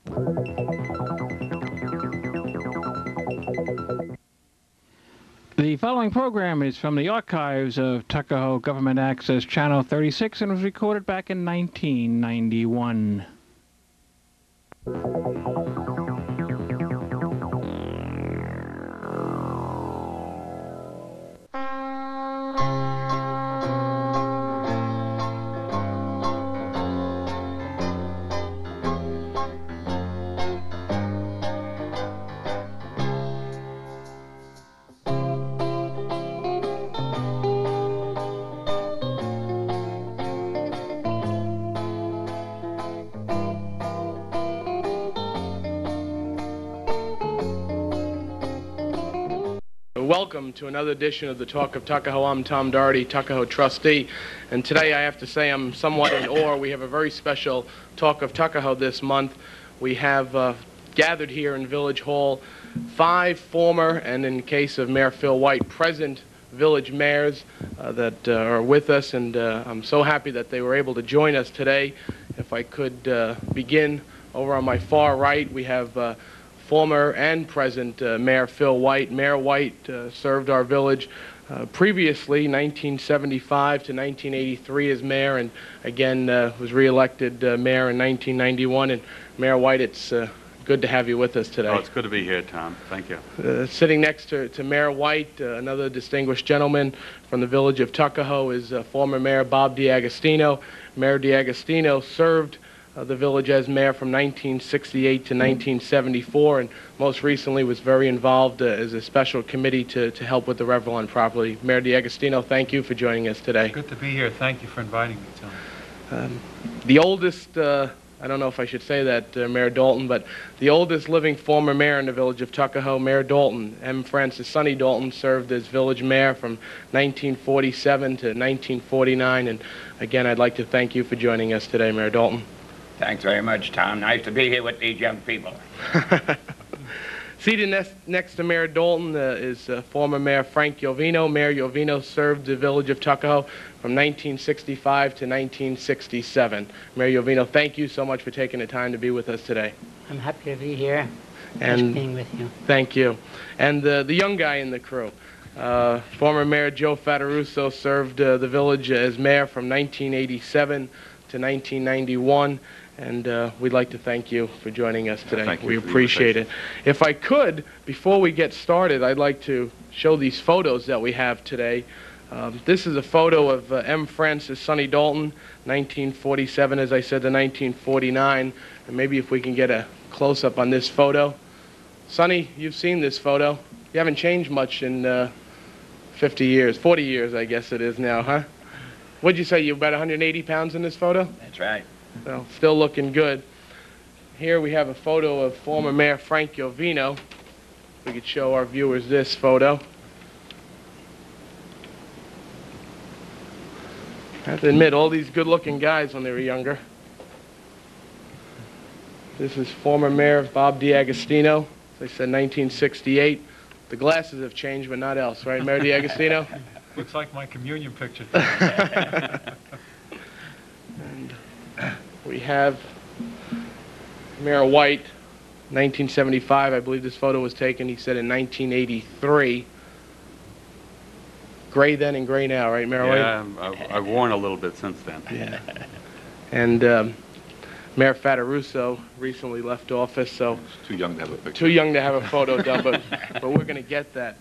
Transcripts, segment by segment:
The following program is from the archives of Tuckahoe Government Access Channel 36 and was recorded back in 1991. Welcome to another edition of the Talk of Tuckahoe. I'm Tom Doherty, Tuckahoe Trustee, and today I have to say I'm somewhat in awe. We have a very special Talk of Tuckahoe this month. We have gathered here in Village Hall 5 former, and in case of Mayor Phil White, present village mayors that are with us, and I'm so happy that they were able to join us today. If I could begin over on my far right, we have former and present Mayor Phil White. Mayor White served our village previously, 1975 to 1983 as mayor, and again was re-elected mayor in 1991. And Mayor White, it's good to have you with us today. Oh, it's good to be here, Tom. Thank you. Sitting next to Mayor White, another distinguished gentleman from the village of Tuckahoe, is former Mayor Bob D'Agostino. Mayor D'Agostino served the village as mayor from 1968 to 1974, and most recently was very involved as a special committee to help with the Revelon property. Mayor D'Agostino, thank you for joining us today. Good to be here. Thank you for inviting me, Tom. The oldest, I don't know if I should say that, Mayor Dalton, but the oldest living former mayor in the village of Tuckahoe, Mayor Dalton, M. Francis Sonny Dalton, served as village mayor from 1947 to 1949, and again, I'd like to thank you for joining us today, Mayor Dalton. Thanks very much, Tom. Nice to be here with these young people. Seated next to Mayor Dalton is former Mayor Frank Yovino. Mayor Yovino served the village of Tuckahoe from 1965 to 1967. Mayor Yovino, thank you so much for taking the time to be with us today. I'm happy to be here. And Nice being with you. Thank you. And the young guy in the crew, former Mayor Joe Fattorusso, served the village as mayor from 1987 to 1991. And we'd like to thank you for joining us today. Thank you. We appreciate it. If I could, before we get started, I'd like to show these photos that we have today. This is a photo of M. Francis Sonny Dalton, 1947, as I said, to 1949. And maybe if we can get a close-up on this photo. Sonny, you've seen this photo. You haven't changed much in 50 years, 40 years, I guess it is now, huh? What'd you say, you're about 180 pounds in this photo? That's right. Well, still looking good. Here we have a photo of former Mayor Frank Yovino. We could show our viewers this photo. I have to admit, all these good-looking guys when they were younger. This is former Mayor Bob D'Agostino. As I said, 1968. The glasses have changed, but not else, right, Mayor D'Agostino? Looks like my communion picture. And we have Mayor White, 1975. I believe this photo was taken, he said, in 1983. Gray then and gray now, right, Mayor White? Yeah, I've worn a little bit since then. Yeah. And Mayor Fattorusso recently left office, so It's too young to have a picture. too young to have a photo done, but we're going to get that.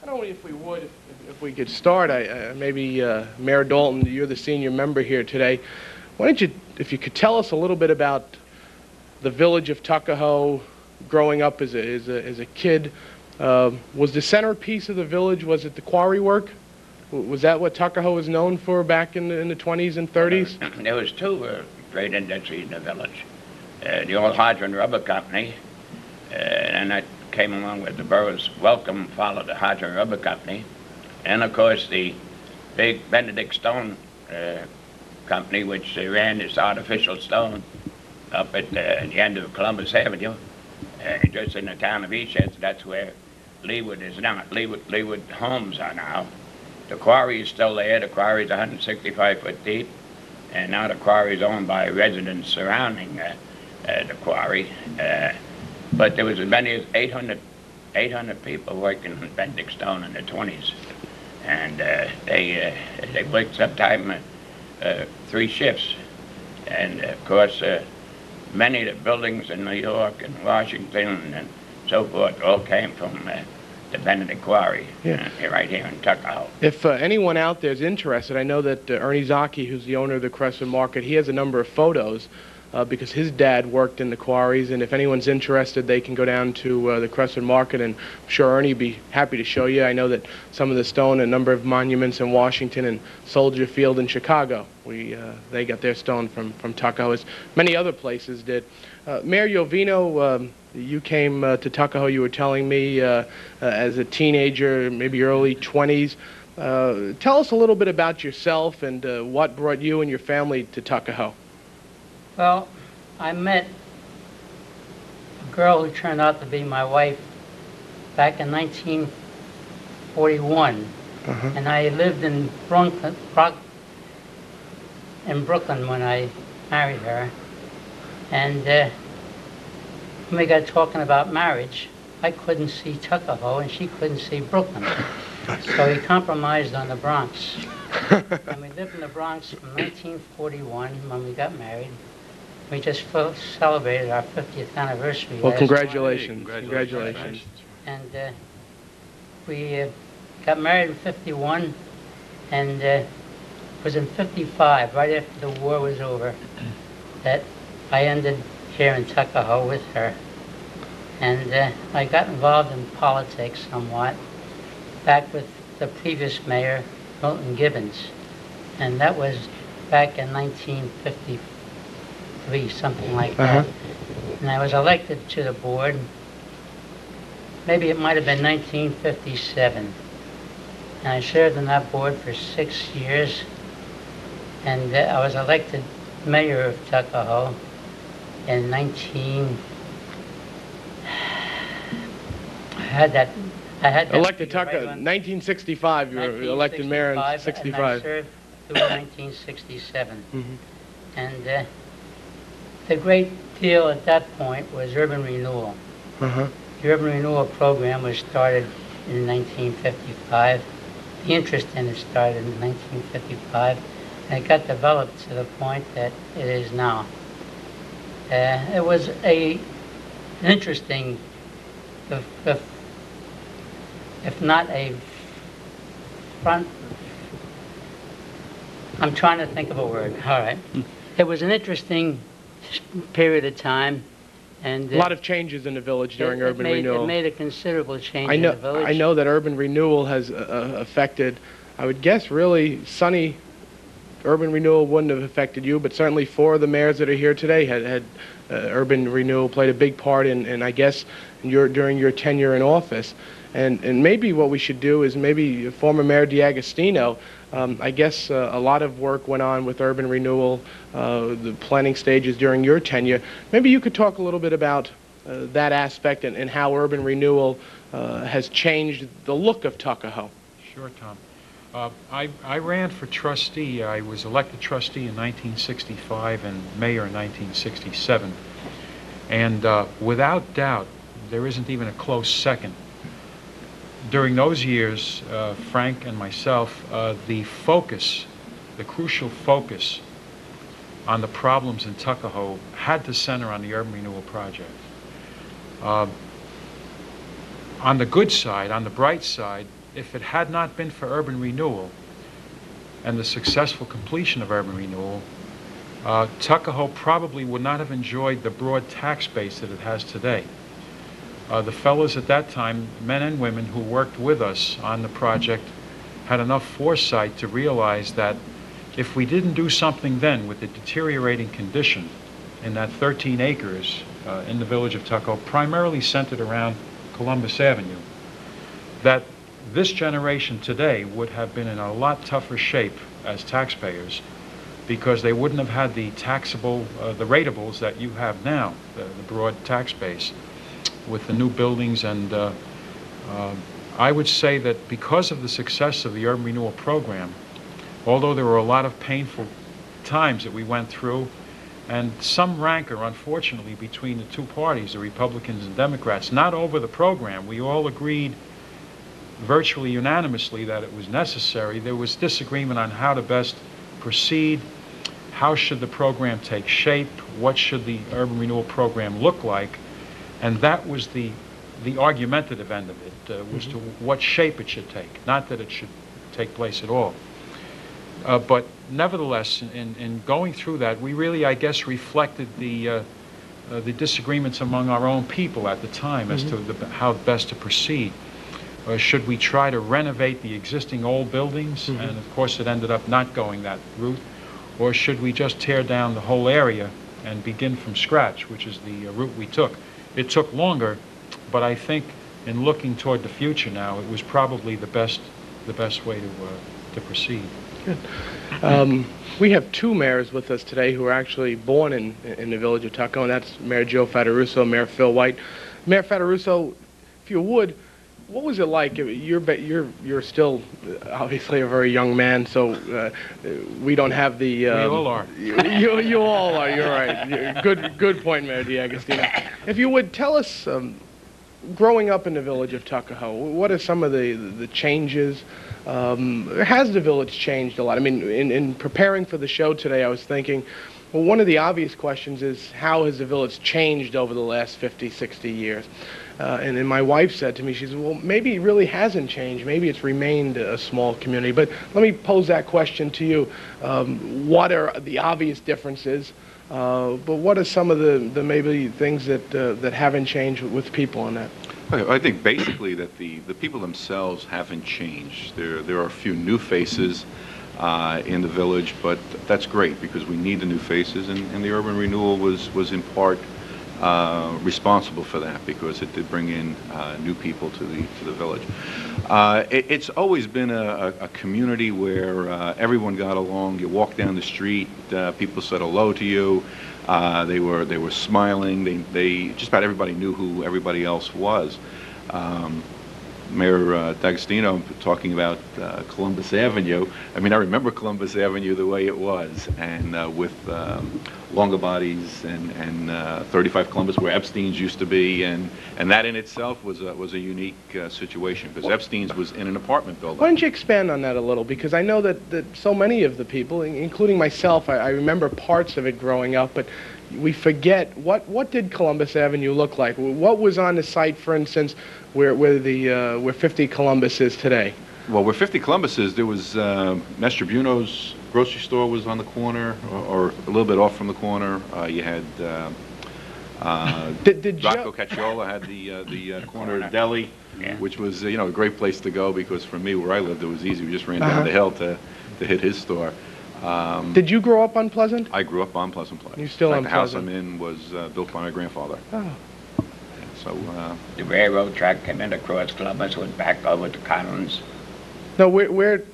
I don't know if we would, if we could start, maybe Mayor Dalton, you're the senior member here today. Why don't you, if you could tell us a little bit about the village of Tuckahoe, growing up as a kid. Was the centerpiece of the village, was it the quarry work? Was that what Tuckahoe was known for back in the 20s and 30s? There was two great industries in the village. The old Hodgman Rubber Company, and that came along with the borough's welcome, followed the Hodgman Rubber Company. And of course the big Benedict Stone Company, which ran this artificial stone up at the end of Columbus Avenue, just in the town of Eastchester. That's where Leewood is now. Leewood homes are now. The quarry is still there. The quarry is 165 foot deep, and now the quarry is owned by residents surrounding the quarry. But there was as many as 800 people working on bending stone in the 20s. And they worked sometime 3 shifts. And of course, many of the buildings in New York and Washington and so forth all came from the Benedict Quarry, right here in Tuckahoe. If anyone out there is interested, I know that Ernie Zaki, who's the owner of the Crestwood Market, he has a number of photos because his dad worked in the quarries, and if anyone's interested, they can go down to the Crestwood Market, and I'm sure Ernie would be happy to show you. I know that some of the stone, a number of monuments in Washington and Soldier Field in Chicago, they got their stone from Tuckahoe, as many other places did. Mayor Yovino, you came to Tuckahoe, you were telling me, as a teenager, maybe early 20s. Tell us a little bit about yourself and what brought you and your family to Tuckahoe. Well, I met a girl who turned out to be my wife back in 1941, and I lived in Brooklyn when I married her. And when we got talking about marriage, I couldn't see Tuckahoe and she couldn't see Brooklyn. So we compromised on the Bronx. And we lived in the Bronx from 1941 when we got married. We just celebrated our 50th anniversary. Well, congratulations. Congratulations. And we got married in 51, and it was in 55, right after the war was over, that I ended here in Tuckahoe with her. And I got involved in politics somewhat, back with the previous mayor, Milton Gibbons. And that was back in 1953, something like that. And I was elected to the board. Maybe it might have been 1957. And I served on that board for 6 years. And I was elected mayor of Tuckahoe in I had that elected Tuckahoe, 1965, you were elected mayor in 65. And I served through 1967. And the great deal at that point was urban renewal. The urban renewal program was started in 1955. The interest in it started in 1955, and it got developed to the point that it is now. It was an interesting, if not a front, I'm trying to think of a word, all right. It was an interesting period of time. And a lot of changes in the village during urban renewal. It made a considerable change in the village. I know that urban renewal has affected, I would guess really, Sonny, urban renewal wouldn't have affected you, but certainly 4 of the mayors that are here today had urban renewal played a big part in I guess, during your tenure in office. And maybe what we should do is maybe former Mayor DiAgostino, I guess a lot of work went on with urban renewal, the planning stages during your tenure. Maybe you could talk a little bit about that aspect and how urban renewal has changed the look of Tuckahoe. Sure, Tom. I ran for trustee. I was elected trustee in 1965 and mayor in 1967. And without doubt, there isn't even a close second. During those years, Frank and myself, the crucial focus on the problems in Tuckahoe had to center on the urban renewal project. On the good side, on the bright side, if it had not been for urban renewal and the successful completion of urban renewal, Tuckahoe probably would not have enjoyed the broad tax base that it has today. The fellows at that time, men and women who worked with us on the project, had enough foresight to realize that if we didn't do something then with the deteriorating condition in that 13 acres in the village of Tuckahoe, primarily centered around Columbus Avenue, that this generation today would have been in a lot tougher shape as taxpayers, because they wouldn't have had the taxable, the ratables that you have now, the broad tax base, with the new buildings. And I would say that because of the success of the urban renewal program, although there were a lot of painful times that we went through, and some rancor, unfortunately, between the two parties, the Republicans and Democrats, not over the program. We all agreed virtually unanimously that it was necessary. There was disagreement on how to best proceed, how should the program take shape, what should the urban renewal program look like, and that was the argumentative end of it, was to what shape it should take, not that it should take place at all. But nevertheless, in going through that, we really, I guess, reflected the disagreements among our own people at the time as to how best to proceed. Should we try to renovate the existing old buildings? And of course it ended up not going that route. Or should we just tear down the whole area and begin from scratch, which is the route we took. It took longer, but I think in looking toward the future now, it was probably the best way to proceed. Good. We have two mayors with us today who are actually born in the village of Tuckahoe, and that's Mayor Joe Fattorusso, Mayor Phil White. Mayor Fattorusso, if you would, what was it like? You're still obviously a very young man, so we don't have the. We all are. You all are. You're right. Good point, Mayor D'Agostino. If you would tell us, growing up in the village of Tuckahoe, what are some of the changes? Has the village changed a lot? I mean, in preparing for the show today, I was thinking, well, one of the obvious questions is, how has the village changed over the last 50, 60 years? And then my wife said to me, she said, well, maybe it really hasn't changed. Maybe it's remained a small community. But let me pose that question to you. What are the obvious differences? But what are some of the maybe things that haven't changed with people on that? I think basically that the people themselves haven't changed. There are a few new faces in the village, but that's great because we need the new faces, and the urban renewal was in part responsible for that because it did bring in new people to the village. It's always been a community where everyone got along. You walk down the street, people said hello to you. They were smiling. They just about everybody knew who everybody else was. Mayor D'Agostino talking about Columbus Avenue. I mean, I remember Columbus Avenue the way it was, and with Longabodies and 35 Columbus, where Epstein's used to be, and that in itself was a unique situation because Epstein's was in an apartment building. Why don't you expand on that a little? Because I know that so many of the people, including myself, I remember parts of it growing up, but we forget what did Columbus Avenue look like? What was on the site, for instance, where 50 Columbus is today? Well, where 50 Columbus is, there was Master Buno's grocery store was on the corner, or a little bit off from the corner. You had Rocco Cacciola had the corner deli, which was a great place to go because for me, where I lived, it was easy. We just ran down the hill to hit his store. Did you grow up on Pleasant? I grew up on Pleasant Place. You're still on Pleasant. The house Pleasant. I'm in was built by my grandfather. Oh. So the railroad track came in across Columbus, went back over to Collins. No,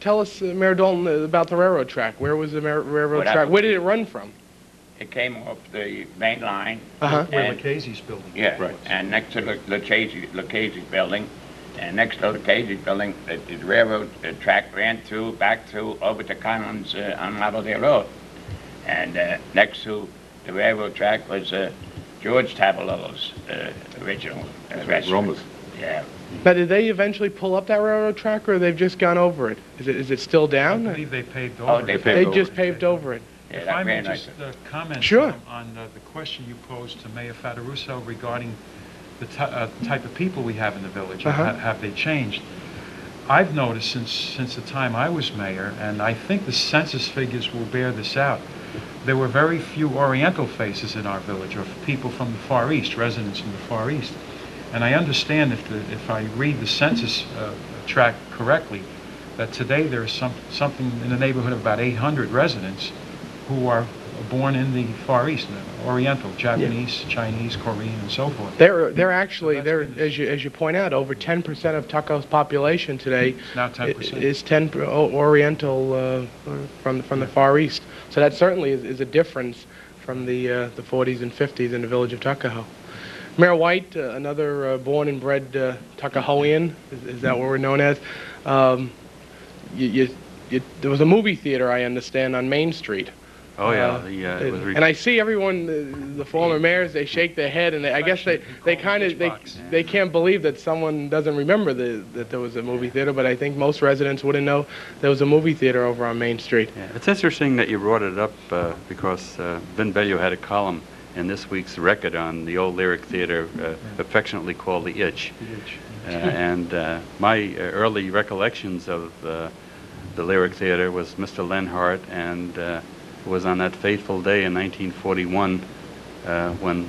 tell us, Mayor Dalton, about the railroad track. Where was the railroad track? Where did it run from? It came off the main line. Where Lucchese's building. Yeah, right. And next to Lucchese's building, and next to Lucchese's building, the railroad track ran back over to Collins on Lauderdale Road. And next to the railroad track was George Tavolillo's original restaurant. Roma's. Yeah. Now, did they eventually pull up that railroad track, or they've just gone over it? Is it still I down? believe they paved over they it. They paved just over it. paved over it. Yeah, If that I may ran like just comment Sure. on the question you posed to Mayor Fattorusso regarding the type of people we have in the village, have they changed? I've noticed since the time I was mayor, and I think the census figures will bear this out, there were very few Oriental faces in our village, or people from the Far East, residents from the Far East. And I understand if I read the census tract correctly, that today there is something in the neighborhood of about 800 residents who are born in the Far East, Oriental, Japanese, Chinese, Korean, and so forth. They're actually, as you point out, over 10% of Tuckahoe's population today It's now 10%. is Oriental from the Far East. So that certainly is a difference from the 40s and 50s in the village of Tuckahoe. Mayor White, another born and bred Tuckahoean, is that what we're known as? There was a movie theater, I understand, on Main Street. Oh, yeah. It was And I see everyone, the former mayors, they shake their head, and I guess they kind of they can't believe that someone doesn't remember that there was a movie theater. But I think most residents wouldn't know there was a movie theater over on Main Street. Yeah, it's interesting that you brought it up because Vin Bello had a column in this week's Record on the old Lyric Theater, affectionately called The Itch. And my early recollections of the Lyric Theater was Mr. Lenhart, and it was on that fateful day in 1941 when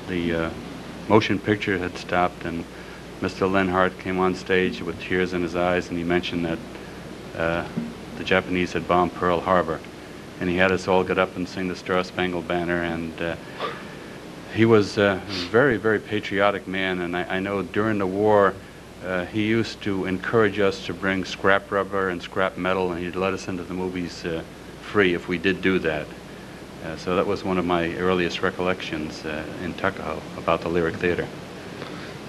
the motion picture had stopped, and Mr. Lenhart came on stage with tears in his eyes, and he mentioned that the Japanese had bombed Pearl Harbor. And he had us all get up and sing the Star-Spangled Banner, and he was a very, very patriotic man, and I know during the war he used to encourage us to bring scrap rubber and scrap metal, and he'd let us into the movies free if we did do that. So that was one of my earliest recollections in Tuckahoe about the Lyric Theater.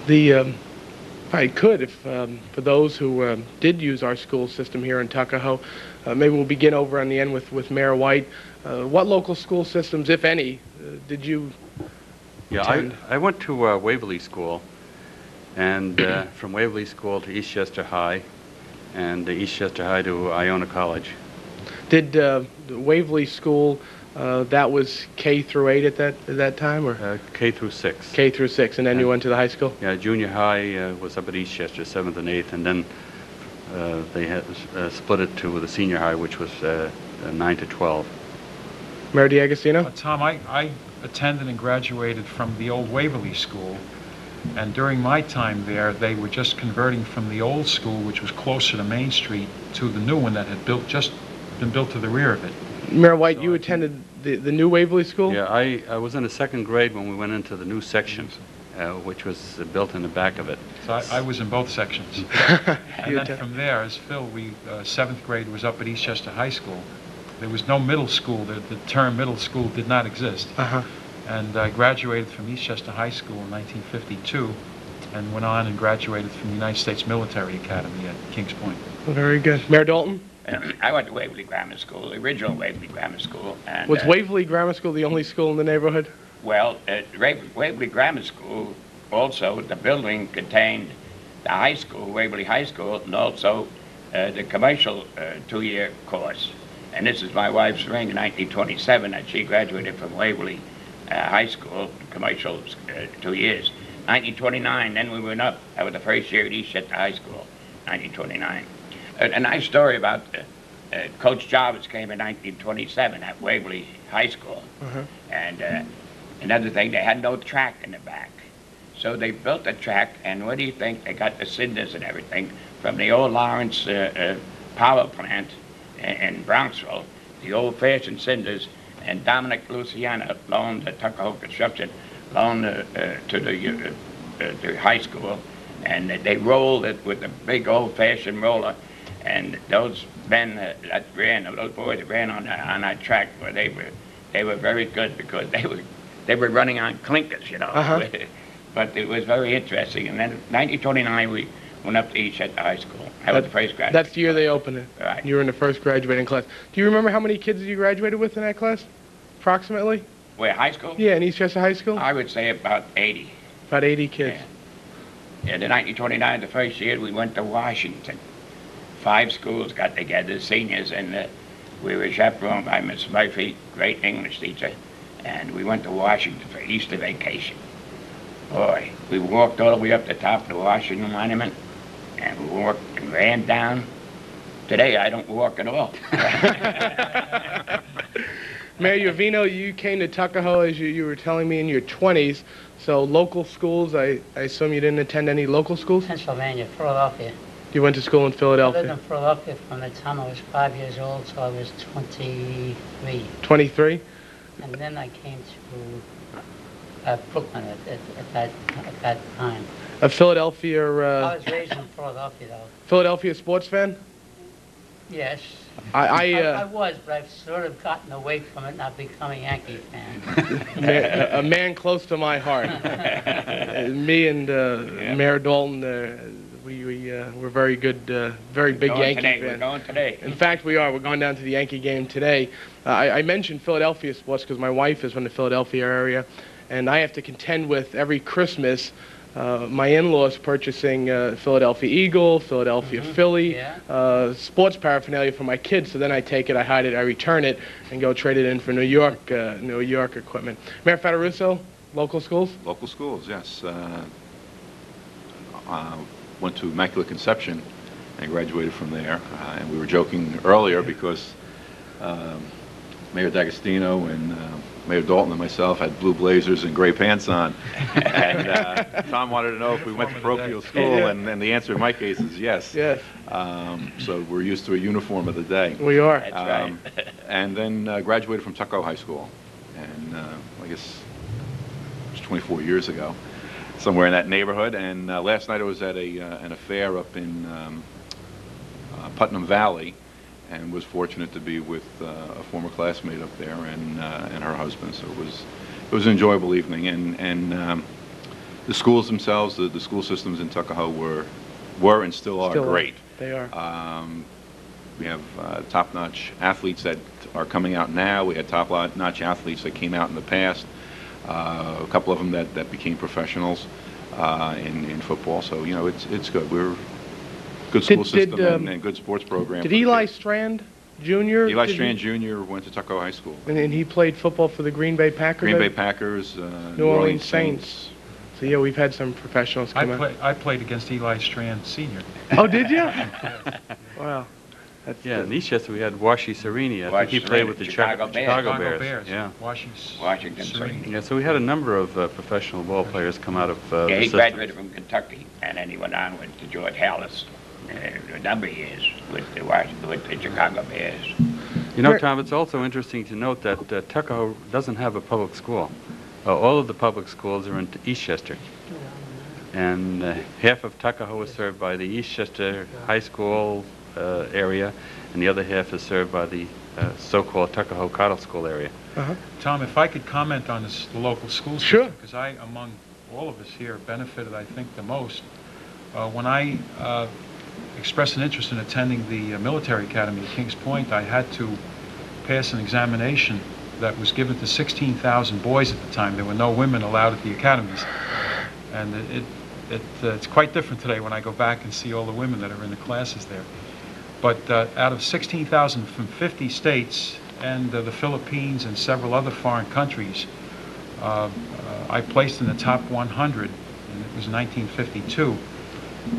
If I could, for those who did use our school system here in Tuckahoe, maybe we'll begin over on the end with Mayor White. What local school systems, if any, did you attend? I went to Waverly School, and from Waverly School to Eastchester High, and Eastchester High to Iona College. Did the Waverly School, that was K through 8 at that time, or K through 6. K through 6, and then you went to the high school? Yeah, junior high was up at Eastchester, 7th and 8th, and then they had split it to the senior high, which was 9 to 12. Mayor D'Agostino? Tom, I attended and graduated from the old Waverly School, and during my time there, they were just converting from the old school, which was closer to Main Street, to the new one that had just been built to the rear of it. Mayor White, you attended the new Waverly School? Yeah, I was in the 2nd grade when we went into the new section, which was built in the back of it. So I was in both sections. And then from there, as Phil, 7th grade was up at Eastchester High School. There was no middle school. The term middle school did not exist. And I graduated from Eastchester High School in 1952 and went on and graduated from the United States Military Academy at Kings Point. Very good. Mayor Dalton? I went to Waverly Grammar School, the original Waverly Grammar School. And, was Waverly Grammar School the only school in the neighborhood? Well, Waverly Grammar School, also, the building contained the high school, Waverly High School, and also the commercial 2-year course. And this is my wife's ring in 1927, that she graduated from Waverly High School, commercial 2 years. 1929, then we went up. That was the first year at Eastchester High School, 1929. A nice story about Coach Jarvis came in 1927 at Waverly High School. And another thing, they had no track in the back. So they built a track, and what do you think? They got the cinders and everything from the old Lawrence power plant in Bronxville, the old-fashioned cinders, and Dominic Luciano loaned the Tuckahoe Construction, loaned to the high school, and they rolled it with a big old-fashioned roller. And those men that ran, those boys that ran on that track, well, they were very good because they were running on clinkers, you know. But it was very interesting. And then in 1929, we went up to Eastchester High School. That was the first graduate. That's the year they opened it. Right. You were in the first graduating class. Do you remember how many kids you graduated with in that class, approximately? Where, high school? Yeah, in Eastchester High School? I would say about 80. About 80 kids. Yeah, in 1929, the first year, we went to Washington. 5 schools got together, seniors, and we were chaperoned by Miss Murphy, great English teacher, and we went to Washington for Easter vacation. Boy, we walked all the way up the top of the Washington Monument, and we walked and ran down. Today, I don't walk at all. Mayor Yovino, you came to Tuckahoe, as you were telling me, in your 20s. So local schools, I assume you didn't attend any local schools? Pennsylvania, Philadelphia. You went to school in I Philadelphia? lived in Philadelphia from the time I was 5 years old till I was 23. 23? And then I came to Brooklyn at that time. A Philadelphia, I was raised in Philadelphia, though. Philadelphia sports fan? Yes. I was, but I've sort of gotten away from it, not becoming a Yankee fan. a man close to my heart. Me and Mayor Dalton, We're very good, very big Yankee Today. We're fan. going today. In fact, we are. We're going down to the Yankee game today. I mentioned Philadelphia sports because my wife is from the Philadelphia area, and I have to contend with every Christmas my in-laws purchasing Philadelphia Eagle, Philadelphia Philly, sports paraphernalia for my kids. So then I take it, I hide it, I return it, and go trade it in for New York equipment. Mayor Fattorusso, local schools? Local schools, yes. Went to Immaculate Conception and graduated from there. And we were joking earlier because Mayor D'Agostino and Mayor Dalton and myself had blue blazers and gray pants on. And Tom wanted to know if we went to parochial school, and the answer in my case is yes. Yes. So we're used to a uniform of the day. We are. That's right. And then graduated from Tuckahoe High School. And I guess it was 24 years ago, somewhere in that neighborhood. And last night I was at an affair up in Putnam Valley, and was fortunate to be with a former classmate up there and her husband. So it was an enjoyable evening. And the schools themselves, the school systems in Tuckahoe were and still are great. They are. We have top-notch athletes that are coming out now. We had top-notch athletes that came out in the past. A couple of them that became professionals in football. So it's good. We're good school system and good sports program. Did Eli Strand Jr.? Eli Strand Jr. went to Tuckahoe High School. And he played football for the Green Bay Packers? Green Bay Packers, New Orleans Saints. So yeah, we've had some professionals come out. I played against Eli Strand Sr. Oh, did you? Wow. That's Yeah, in Eastchester we had Washi Serini. I think he played with the Chicago Chicago Bears. Bears. Yeah. Washington Serini. Yeah, so we had a number of professional ball players come out of Yeah, the he system. graduated from Kentucky, and then he went on to George Hallis a number of years with the Chicago Bears. You know, Tom, it's also interesting to note that Tuckahoe doesn't have a public school. All of the public schools are in Eastchester. And half of Tuckahoe is served by the Eastchester High School area, and the other half is served by the so-called Tuckahoe Cottle School area. Tom, if I could comment on the local school system, Sure. because I, among all of us here, benefited, I think, the most. When I expressed an interest in attending the military academy at Kings Point, I had to pass an examination that was given to 16,000 boys at the time. There were no women allowed at the academies. And it's quite different today when I go back and see all the women that are in the classes there. But out of 16,000 from 50 states and the Philippines and several other foreign countries, I placed in the top 100, and it was 1952.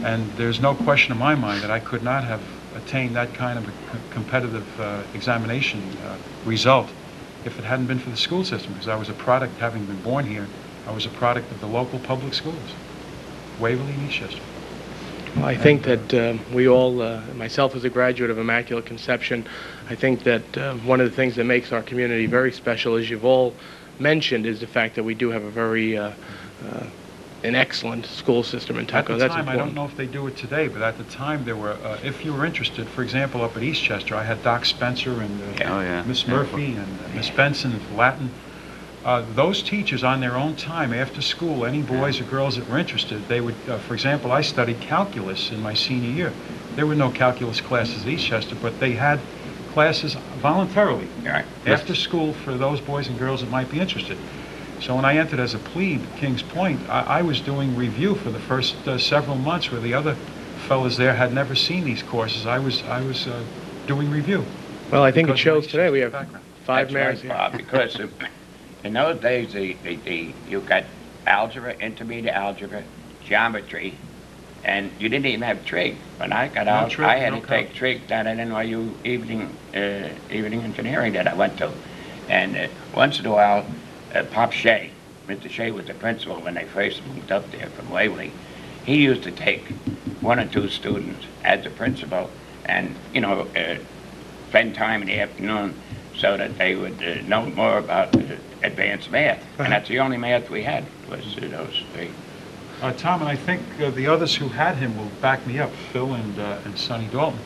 And there's no question in my mind that I could not have attained that kind of a competitive examination result if it hadn't been for the school system, because I was a product, having been born here, I was a product of the local public schools, Waverly and Eastchester. Well, I think that we all, myself as a graduate of Immaculate Conception, I think that one of the things that makes our community very special, as you've all mentioned, is the fact that we do have a very an excellent school system in Tuckahoe. At the That's time, important. I don't know if they do it today, but at the time there were, if you were interested, for example, up at Eastchester, I had Doc Spencer and Miss Murphy and Miss Benson for Latin. Those teachers, on their own time, after school, any boys or girls that were interested, they would, for example, I studied calculus in my senior year. There were no calculus classes at Eastchester, but they had classes voluntarily after school for those boys and girls that might be interested. So when I entered as a plebe at Kings Point, I was doing review for the first several months where the other fellas there had never seen these courses. I was doing review. Well, I think it shows today. We have background. 5 mayors Right, here. Bob, because in those days, you got algebra, intermediate algebra, geometry, and you didn't even have trig. When I got out, trig, I had no to take trig down at NYU evening engineering that I went to. And once in a while, Pop Shea, Mr. Shea was the principal when they first moved up there from Waverly. He used to take 1 or 2 students as a principal and, spend time in the afternoon so that they would know more about advanced math. And that's the only math we had, was those 3. Tom, and I think the others who had him will back me up, Phil and Sonny Dalton.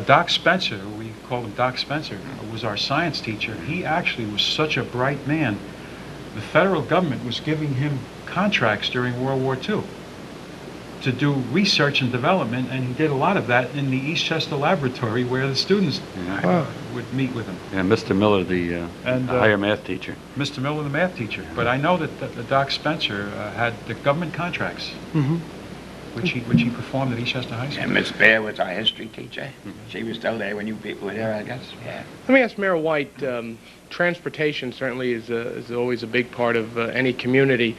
Doc Spencer, we called him Doc Spencer, was our science teacher. He actually was such a bright man. The federal government was giving him contracts during World War II to do research and development, and he did a lot of that in the Eastchester laboratory where the students would meet with him. Yeah, Mr. Miller, the higher math teacher. Mr. Miller, the math teacher. But I know that Doc Spencer had the government contracts, which he performed at Eastchester High School. And Miss Bear was our history teacher. She was still there when you people were there, I guess. Yeah. Let me ask Mayor White, transportation certainly is always a big part of any community.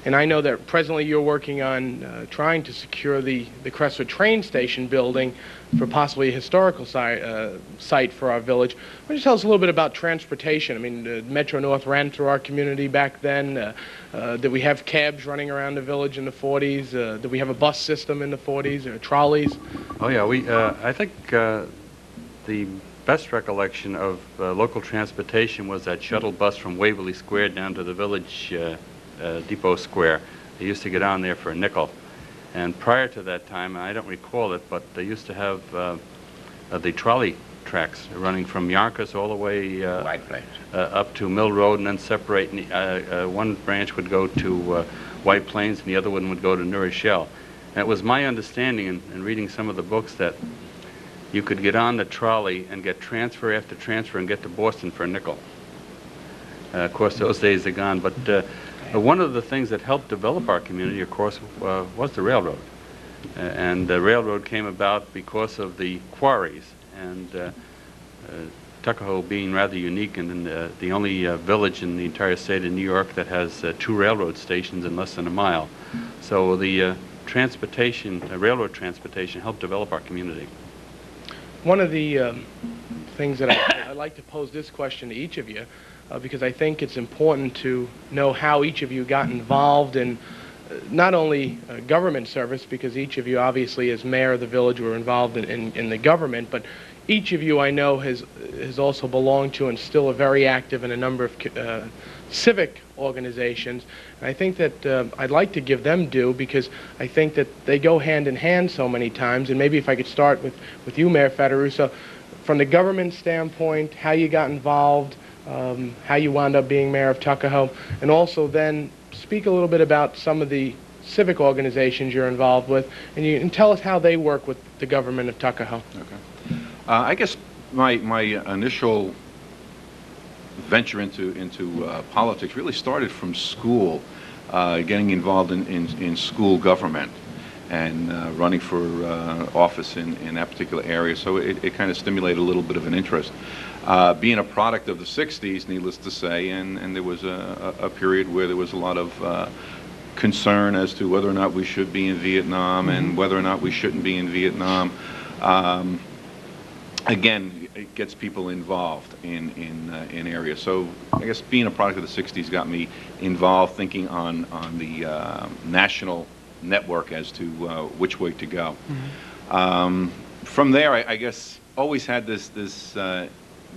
And I know that presently you're working on trying to secure the Crestwood train station building for possibly a historical site for our village. Why don't you tell us a little bit about transportation? I mean, Metro North ran through our community back then. Did we have cabs running around the village in the 40s? Did we have a bus system in the 40s or trolleys? Oh yeah, I think the best recollection of local transportation was that shuttle bus from Waverly Square down to the village Depot Square. They used to get on there for a nickel. And prior to that time, I don't recall it, but they used to have the trolley tracks running from Yonkers all the way up to Mill Road, and then separate. One branch would go to White Plains and the other one would go to New Rochelle. And it was my understanding in reading some of the books that you could get on the trolley and get transfer after transfer and get to Boston for a nickel. Of course, those days are gone, but one of the things that helped develop our community, of course, was the railroad. And the railroad came about because of the quarries, and Tuckahoe being rather unique and the only village in the entire state of New York that has 2 railroad stations in less than a mile. So the railroad transportation helped develop our community. One of the things that I'd like to pose this question to each of you, because I think it's important to know how each of you got involved in not only government service, because each of you obviously as mayor of the village were involved in the government, but each of you I know has also belonged to and still are very active in a number of civic organizations. And I think that I'd like to give them due, because I think that they go hand in hand so many times. And maybe if I could start with you, Mayor Fattorusso, from the government standpoint, how you got involved, how you wound up being mayor of Tuckahoe, and also then speak a little bit about some of the civic organizations you're involved with, and tell us how they work with the government of Tuckahoe. Okay. I guess my initial venture into politics really started from school, getting involved in school government and running for office in that particular area. So it kind of stimulated a little bit of an interest. Being a product of the 60s, needless to say, and there was a period where there was a lot of concern as to whether or not we should be in Vietnam and whether or not we shouldn't be in Vietnam. Again, it gets people involved in areas. So I guess being a product of the 60s got me involved thinking on the national network as to which way to go. From there, I guess always had this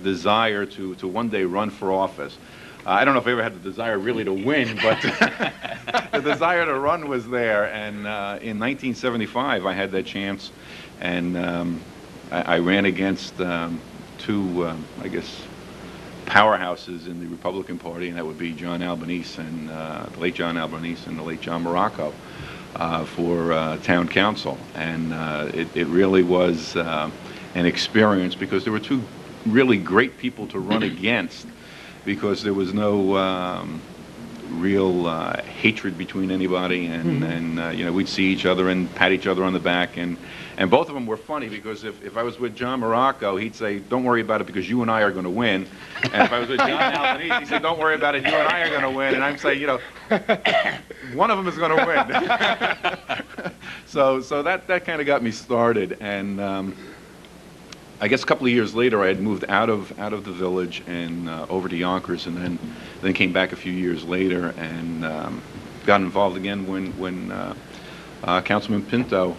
desire to one day run for office. I don't know if I ever had the desire really to win, but the desire to run was there. And in 1975, I had that chance, and I ran against 2, I guess, powerhouses in the Republican Party, and that would be John Albanese and the late John Albanese and the late John Morocco for town council. And it really was an experience, because there were 2 really great people to run against, because there was no real hatred between anybody, and you know, we'd see each other and pat each other on the back, and both of them were funny, because if I was with John Morocco, he'd say, "Don't worry about it, because you and I are going to win," and if I was with John Albanese, he'd say, "Don't worry about it, you and I are going to win," and I'm saying, you know, one of them is going to win. so that kind of got me started, and I guess a couple of years later, I had moved out of the village and over to Yonkers, and then came back a few years later and got involved again when Councilman Pinto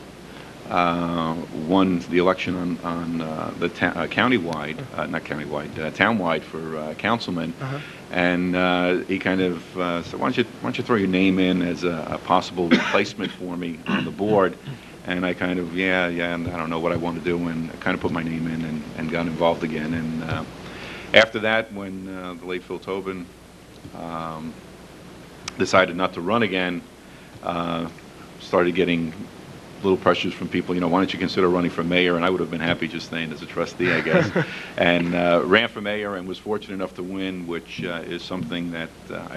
won the election on the countywide, not countywide, townwide for councilman, and he kind of said, "Why don't you throw your name in as a possible replacement for me on the board?" And I kind of, and I don't know what I want to do, and I kind of put my name in and got involved again. And after that, when the late Phil Tobin decided not to run again, started getting little pressures from people, you know, why don't you consider running for mayor? And I would have been happy just staying as a trustee, I guess. And ran for mayor and was fortunate enough to win, which is something that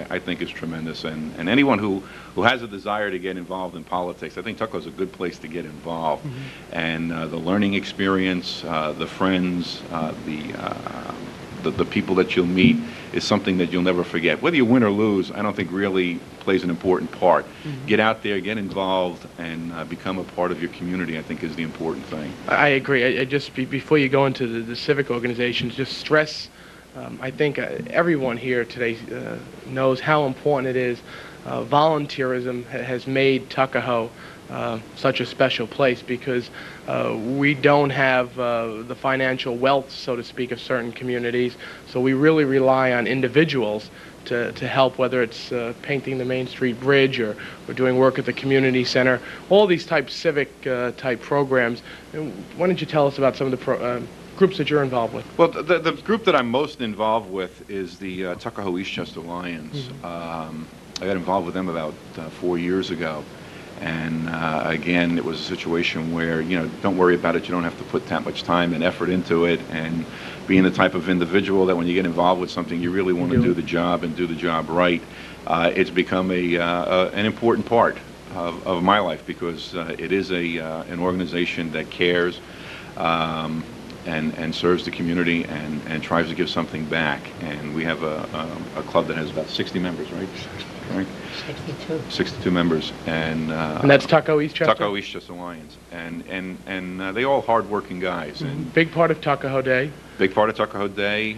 I think is tremendous. And anyone who has a desire to get involved in politics, I think Tuckahoe is a good place to get involved. And the learning experience, the friends, the people that you'll meet is something that you'll never forget. Whether you win or lose, I don't think really plays an important part. Get out there, get involved, and become a part of your community, I think, is the important thing. I agree. I just, before you go into the civic organizations, just stress, I think everyone here today knows how important it is. Volunteerism has made Tuckahoe such a special place, because we don't have the financial wealth, so to speak, of certain communities. So we really rely on individuals to help, whether it's painting the Main Street Bridge or doing work at the community center, all these civic type programs. And why don't you tell us about some of the groups that you're involved with? Well, the group that I'm most involved with is the Tuckahoe Eastchester Lions. I got involved with them about 4 years ago. And again, it was a situation where, you know, don't worry about it. You don't have to put that much time and effort into it. And being the type of individual that when you get involved with something, you really want to do the job and do the job right. It's become an important part of my life, because it is an organization that cares and serves the community and tries to give something back. And we have a club that has about 60 members, right? 62 members, and that's Tuckahoe Eastchester? Tuckahoe Eastchester Lions, and they all hard-working guys. And big part of Tuckahoe Day. Big part of Tuckahoe Day.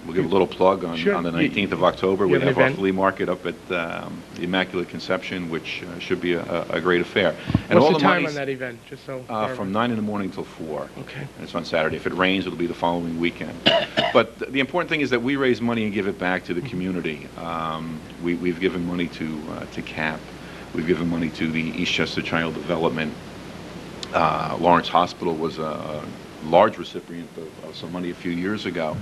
We'll give a little plug on the 19th of October. We have our flea market up at the Immaculate Conception, which should be a great affair. And what's all the time on that event? Just so from 9 in the morning till 4. Okay. And it's on Saturday. If it rains, it'll be the following weekend. But the important thing is that we raise money and give it back to the community. We've given money to CAP. We've given money to the Eastchester Child Development. Lawrence Hospital was a large recipient of some money a few years ago.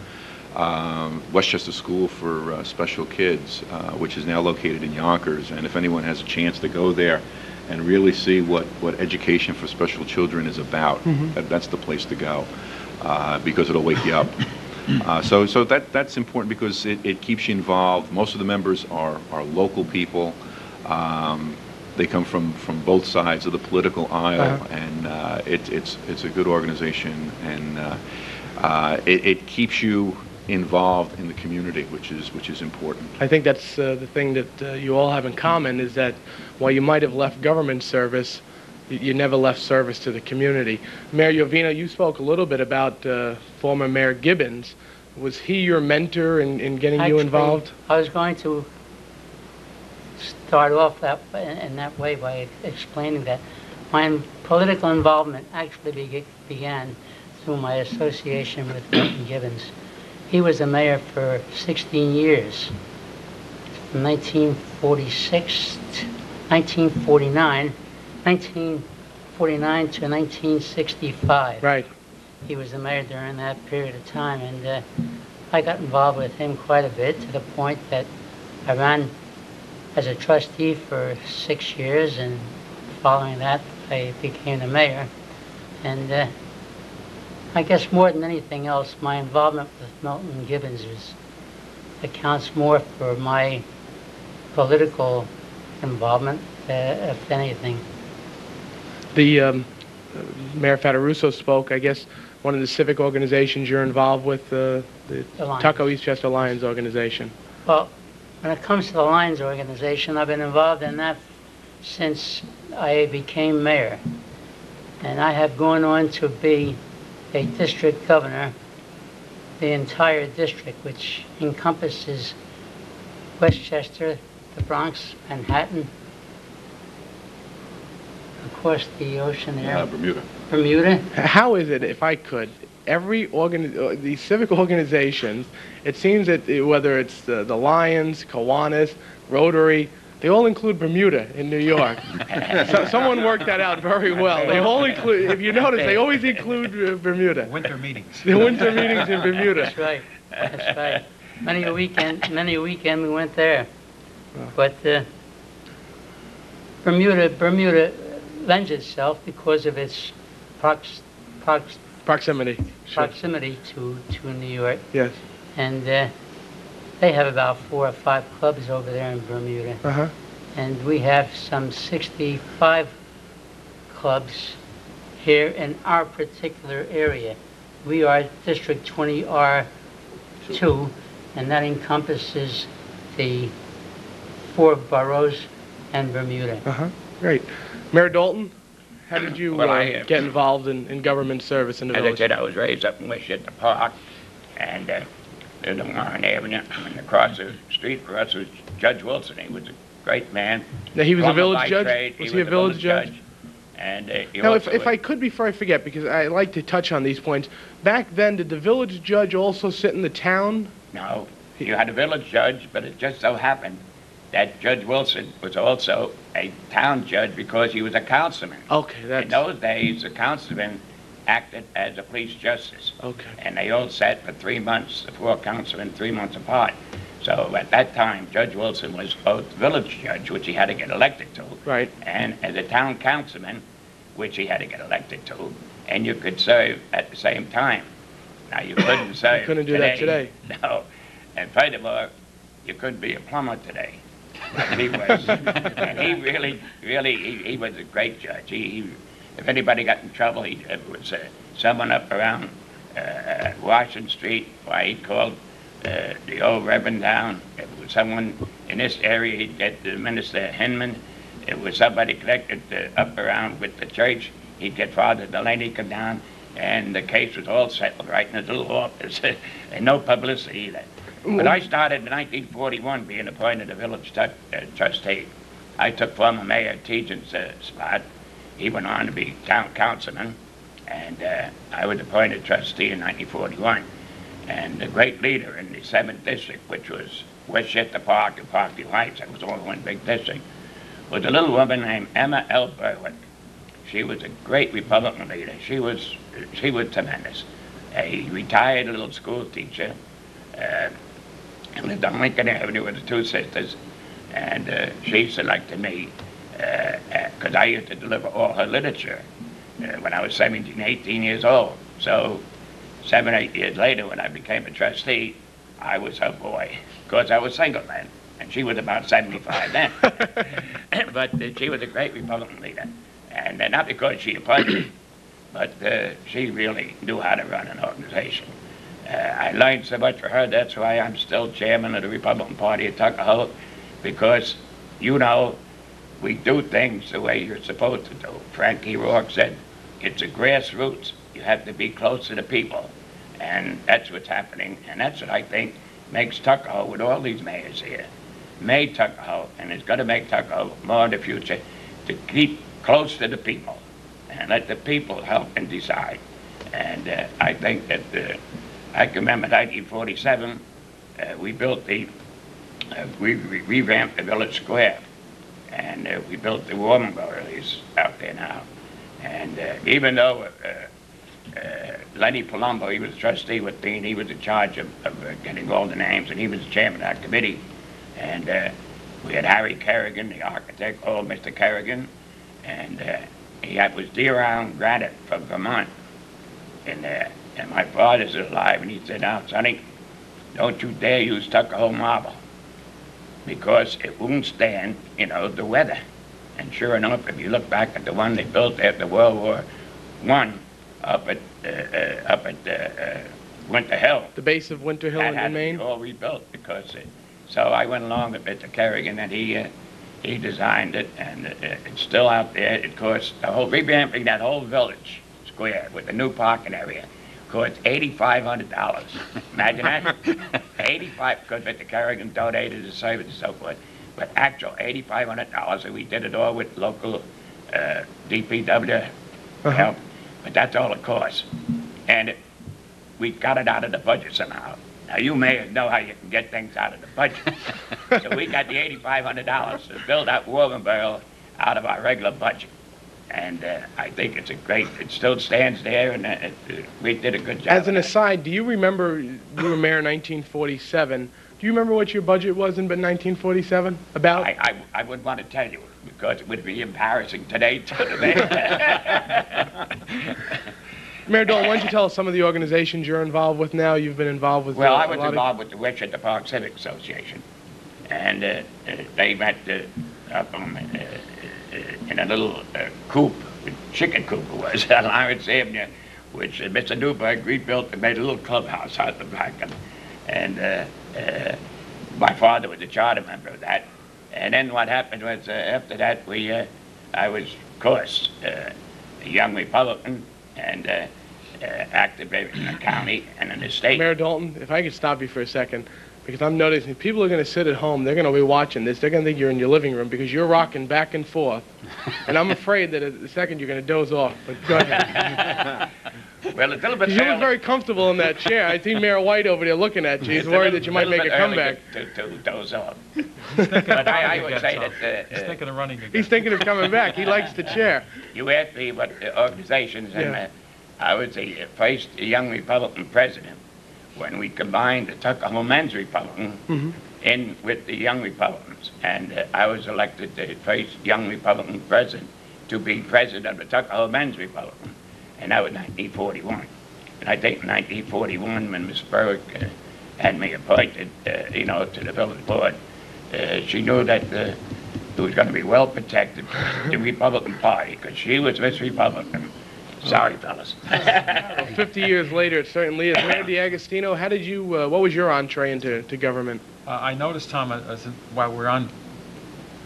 Westchester School for Special Kids, which is now located in Yonkers. And if anyone has a chance to go there and really see what education for special children is about, that's the place to go, because it'll wake you up. So that's important, because it keeps you involved. Most of the members are local people. They come from both sides of the political aisle, and it's a good organization, and it keeps you involved in the community, which is important. I think that's the thing that you all have in common, is that while you might have left government service, you never left service to the community. Mayor Yovino, you spoke a little bit about former Mayor Gibbons. Was he your mentor in getting you involved? I was going to start off in that way by explaining that my political involvement actually began through my association with Milton Gibbons. He was the mayor for 16 years, from 1946 to 1949 to 1965. Right. He was the mayor during that period of time, and I got involved with him quite a bit, to the point that I ran as a trustee for 6 years, and following that I became the mayor. And I guess more than anything else, my involvement with Milton Gibbons accounts more for my political involvement, if anything. The Mayor Fattorusso spoke. I guess one of the civic organizations you're involved with, the Tuckahoe Eastchester Lions organization. Well, when it comes to the Lions organization, I've been involved in that since I became mayor. And I have gone on to be a district governor, the entire district, which encompasses Westchester, the Bronx, Manhattan, across the ocean there. Bermuda. How is it, if I could, these civic organizations, it seems that whether it's the Lions, Kiwanis, Rotary, they all include Bermuda in New York. So someone worked that out very well. They all include, if you notice, they always include Bermuda. Winter meetings. The winter meetings in Bermuda. That's right. That's right. Many a weekend we went there. But Bermuda, lends itself because of its Proximity. Sure. proximity to New York. Yes. And they have about 4 or 5 clubs over there in Bermuda. Uh-huh. And we have some 65 clubs here in our particular area. We are District 20R2, and that encompasses the 4 boroughs and Bermuda. Uh-huh. Great. Mayor Dalton, how did you Well, get involved in government service in the As I village? said, I was raised up in Westchester Park, and lived on Warren Avenue, and across the street for us was Judge Wilson. He was a great man. Now, he was a Plumber village by judge? trade. Was he a village judge? And he Now, also if I could, before I forget, because I like to touch on these points, back then, did the village judge also sit in the town? No, you had a village judge, but it just so happened that Judge Wilson was also a town judge because he was a councilman. Okay, that's... In those days, the councilman acted as a police justice. Okay. And they all sat for 3 months, the 4 councilmen, 3 months apart. So at that time, Judge Wilson was both village judge, which he had to get elected to, Right. and as a town councilman, which he had to get elected to, and you could serve at the same time. Now, you couldn't serve couldn't do that today. No. And furthermore, you couldn't be a plumber today. But he was. And he really, he was a great judge. He if anybody got in trouble, it was someone up around Washington Street, why he called the old Reverend down. It was someone in this area, he'd get the Minister Hinman. It was somebody connected up around with the church. He'd get Father Delaney come down, and the case was all settled right in his little office, and no publicity either. But I started in 1941 being appointed a village trustee. I took former Mayor Tejan's spot. He went on to be town councilman, and I was appointed trustee in 1941. And the great leader in the 7th district, which was Westchester Park and Parkview Heights, that was all one big district, was a little woman named Emma L. Berwick. She was a great Republican leader. She was tremendous. A retired little school teacher, and lived on Lincoln Avenue with the 2 sisters, and she selected me because I used to deliver all her literature when I was 17, 18 years old. So 7, 8 years later, when I became a trustee, I was her boy, because I was single then, and she was about 75 then. But she was a great Republican leader, and not because she appointed me, but she really knew how to run an organization. I learned so much from her. That's why I'm still chairman of the Republican Party of Tuckahoe, because, you know, we do things the way you're supposed to do. Frankie Rourke said, it's a grassroots. You have to be close to the people. And that's what's happening. And that's what I think makes Tuckahoe, with all these mayors here, made Tuckahoe, and it's going to make Tuckahoe more in the future, to keep close to the people and let the people help and decide. And I think that I can remember 1947, we built we revamped the village square, and we built the war memorials out there now. And even though Lenny Palumbo, he was a trustee with me, and he was in charge of getting all the names, and he was the chairman of that committee. And we had Harry Kerrigan, the architect, old Mr. Kerrigan, and he was D-Round granite from Vermont. And my father's alive, and he said, now, Sonny, don't you dare use Tuckahoe marble, because it won't stand, you know, the weather. And sure enough, if you look back at the one they built after World War I up at Winter Hill. The base of Winter Hill that in had Maine? to be all rebuilt, because so I went along with Mr. Kerrigan, and he designed it, and it's still out there. It cost, revamping that whole village square with the new parking area cost $8,500. Imagine that. 85, because Mr. Kerrigan donated his service and so forth. But actual $8,500, and we did it all with local DPW help. But that's all it costs. And we got it out of the budget somehow. Now, you may know how you can get things out of the budget. So we got the $8,500 to build that war memorial out of our regular budget. And I think it's it still stands there, and we did a good job. As an aside, do you remember, you were mayor in 1947, Do you remember what your budget was in 1947? About? I wouldn't want to tell you because it would be embarrassing today to the mayor. Mayor Dalton, why don't you tell us some of the organizations you're involved with now? You've been involved with Well, I was involved with the Wichita Park Civic Association, and they met up on, in a little coop, chicken coop it was, on Lawrence Avenue, which Mr. Newberg rebuilt and made a little clubhouse out the back. And my father was a charter member of that. And then what happened was, after that, I was, of course, a young Republican and active in the county and in the state. Mayor Dalton, if I could stop you for a second, because I'm noticing people are going to sit at home, they're going to be watching this, they're going to think you're in your living room because you're rocking back and forth. And I'm afraid that at the second you're going to doze off, but go ahead. Well, it's a little bit You look very comfortable in that chair. I see Mayor White over there looking at you. He's worried that you might make a comeback. To doze off. But I would say that... he's thinking of running again. He's thinking of coming back. He likes the chair. You asked me what organizations, and I was the first young Republican president when we combined the Tuckahoe Men's Republican in with the Young Republicans. And I was elected the first young Republican president to be president of the Tuckahoe Men's Republican. And that was 1941. And I think in 1941, when Miss Berwick had me appointed, to the village board, she knew that it was going to be well protected the Republican Party, because she was Miss Republican. Sorry, fellas. 50 years later, it certainly is. Mayor DiAgostino, how did you, what was your entree into government? I noticed, Tom, while we're on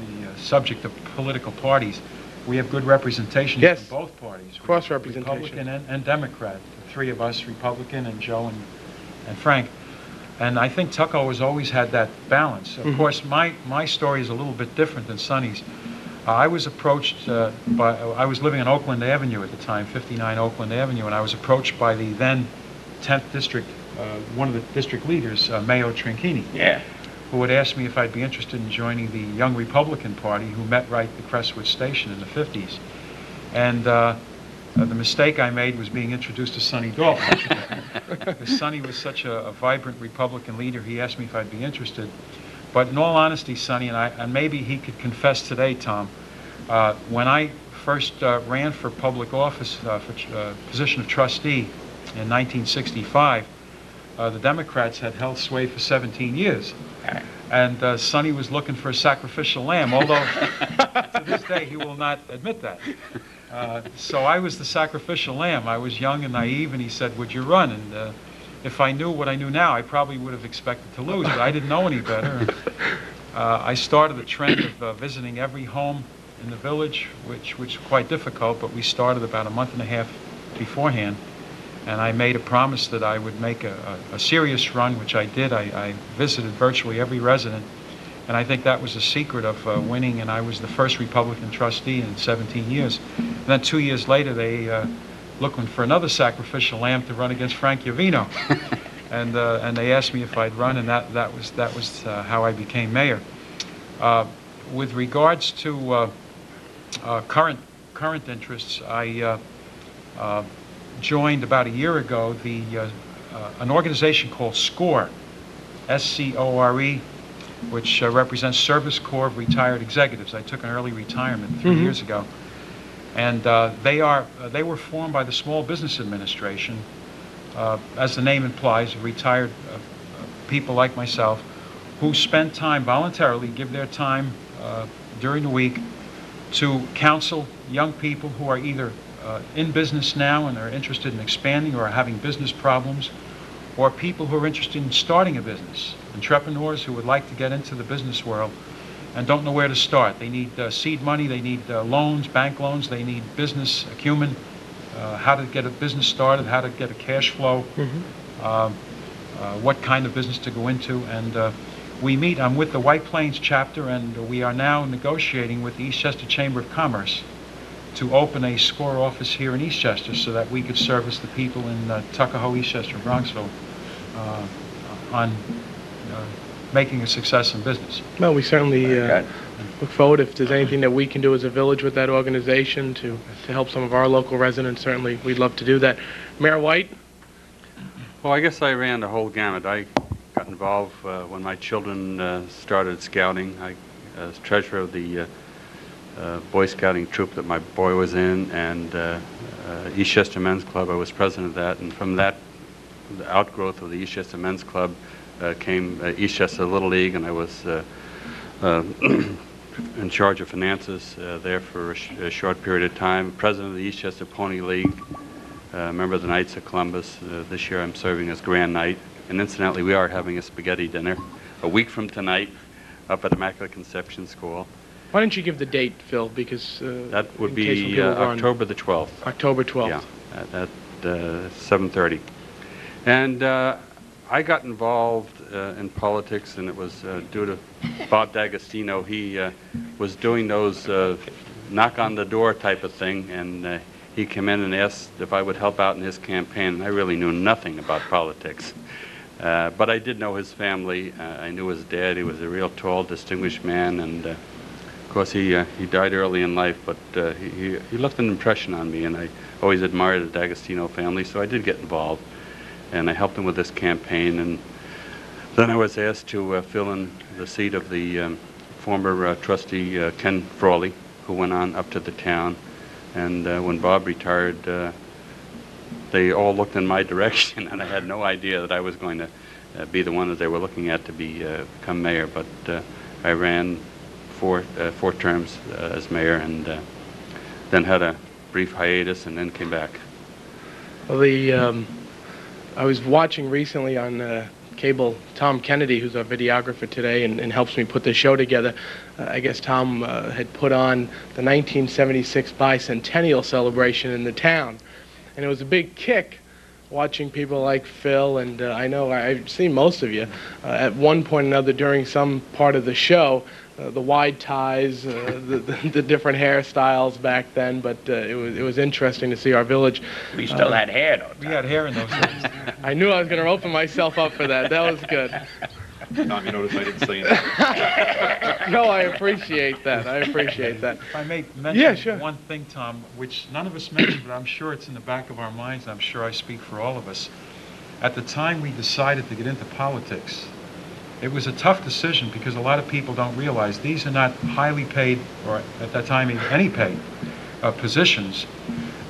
the subject of political parties, we have good representation from both parties. Cross-representation. Republican and Democrat. The three of us, Republican, and Joe and Frank. And I think Tuckahoe has always had that balance. Of course, my story is a little bit different than Sonny's. I was approached I was living on Oakland Avenue at the time, 59 Oakland Avenue, and I was approached by the then 10th District, one of the district leaders, Mayo Trinchini. Yeah. Who had asked me if I'd be interested in joining the Young Republican Party, who met right at the Crestwood Station in the 50s. And the mistake I made was being introduced to Sonny Dalton. Because Sonny was such a vibrant Republican leader, he asked me if I'd be interested. But in all honesty, Sonny, and maybe he could confess today, Tom, when I first ran for public office, for position of trustee in 1965, the Democrats had held sway for 17 years. And Sonny was looking for a sacrificial lamb, although to this day he will not admit that. So I was the sacrificial lamb. I was young and naive, and he said, would you run? And if I knew what I knew now, I probably would have expected to lose, but I didn't know any better. I started the trend of visiting every home in the village, which was quite difficult, but we started about a month and a half beforehand. And I made a promise that I would make a serious run, which I did. I visited virtually every resident, and I think that was the secret of winning, and I was the first Republican trustee in 17 years. And then 2 years later, they looking for another sacrificial lamb to run against Frank Yovino. And they asked me if I'd run, and that was how I became mayor. With regards to current interests, I joined about a year ago an organization called SCORE, S-C-O-R-E, which represents Service Corps of Retired Executives. I took an early retirement 3 years ago, and they were formed by the Small Business Administration, as the name implies, retired people like myself, who spend time voluntarily, give their time during the week to counsel young people who are either in business now and are interested in expanding or are having business problems, or people who are interested in starting a business, entrepreneurs who would like to get into the business world and don't know where to start. They need seed money, they need loans, bank loans, they need business acumen, how to get a business started, how to get a cash flow, what kind of business to go into. And we meet, I'm with the White Plains chapter, and we are now negotiating with the Eastchester Chamber of Commerce to open a SCORE office here in Eastchester so that we could service the people in Tuckahoe, Eastchester, Bronxville on making a success in business. Well, we certainly look forward, if there's anything that we can do as a village with that organization to help some of our local residents, certainly we'd love to do that. Mayor White? Well, I guess I ran the whole gamut. I got involved when my children started scouting. I was treasurer of the Boy Scouting troop that my boy was in, and Eastchester Men's Club. I was president of that, and from that, the outgrowth of the Eastchester Men's Club came Eastchester Little League, and I was in charge of finances there for a short period of time. President of the Eastchester Pony League, member of the Knights of Columbus. This year I'm serving as Grand Knight. And incidentally, we are having a spaghetti dinner a week from tonight up at Immaculate Conception School. Why don't you give the date, Phil? Because that would be October the 12th. October 12th. Yeah, at 7:30. And I got involved in politics, and it was due to Bob D'Agostino. He was doing those knock on the door type of thing, and he came in and asked if I would help out in his campaign. I really knew nothing about politics, but I did know his family. I knew his dad. He was a real tall, distinguished man, and of course he died early in life, but he left an impression on me, and I always admired the D'Agostino family, so I did get involved. And I helped him with this campaign, and then I was asked to fill in the seat of the former trustee Ken Frawley, who went on up to the town. And when Bob retired, they all looked in my direction, and I had no idea that I was going to be the one that they were looking at to become mayor. But I ran four terms as mayor, and then had a brief hiatus, and then came back. Well, I was watching recently on cable Tom Kennedy, who's our videographer today and helps me put the show together. I guess Tom had put on the 1976 bicentennial celebration in the town. And it was a big kick watching people like Phil, and I know I've seen most of you at one point or another during some part of the show. The wide ties, the different hairstyles back then, but it was interesting to see our village. We still had hair, though. We had hair in those days. I knew I was going to open myself up for that. That was good. Tom, you notice I didn't say anything. No, I appreciate that. I appreciate that. If I may mention Yeah, sure. one thing, Tom, which none of us mentioned, but I'm sure it's in the back of our minds, and I'm sure I speak for all of us. At the time we decided to get into politics, it was a tough decision because a lot of people don't realize these are not highly paid, or at that time even any paid, positions,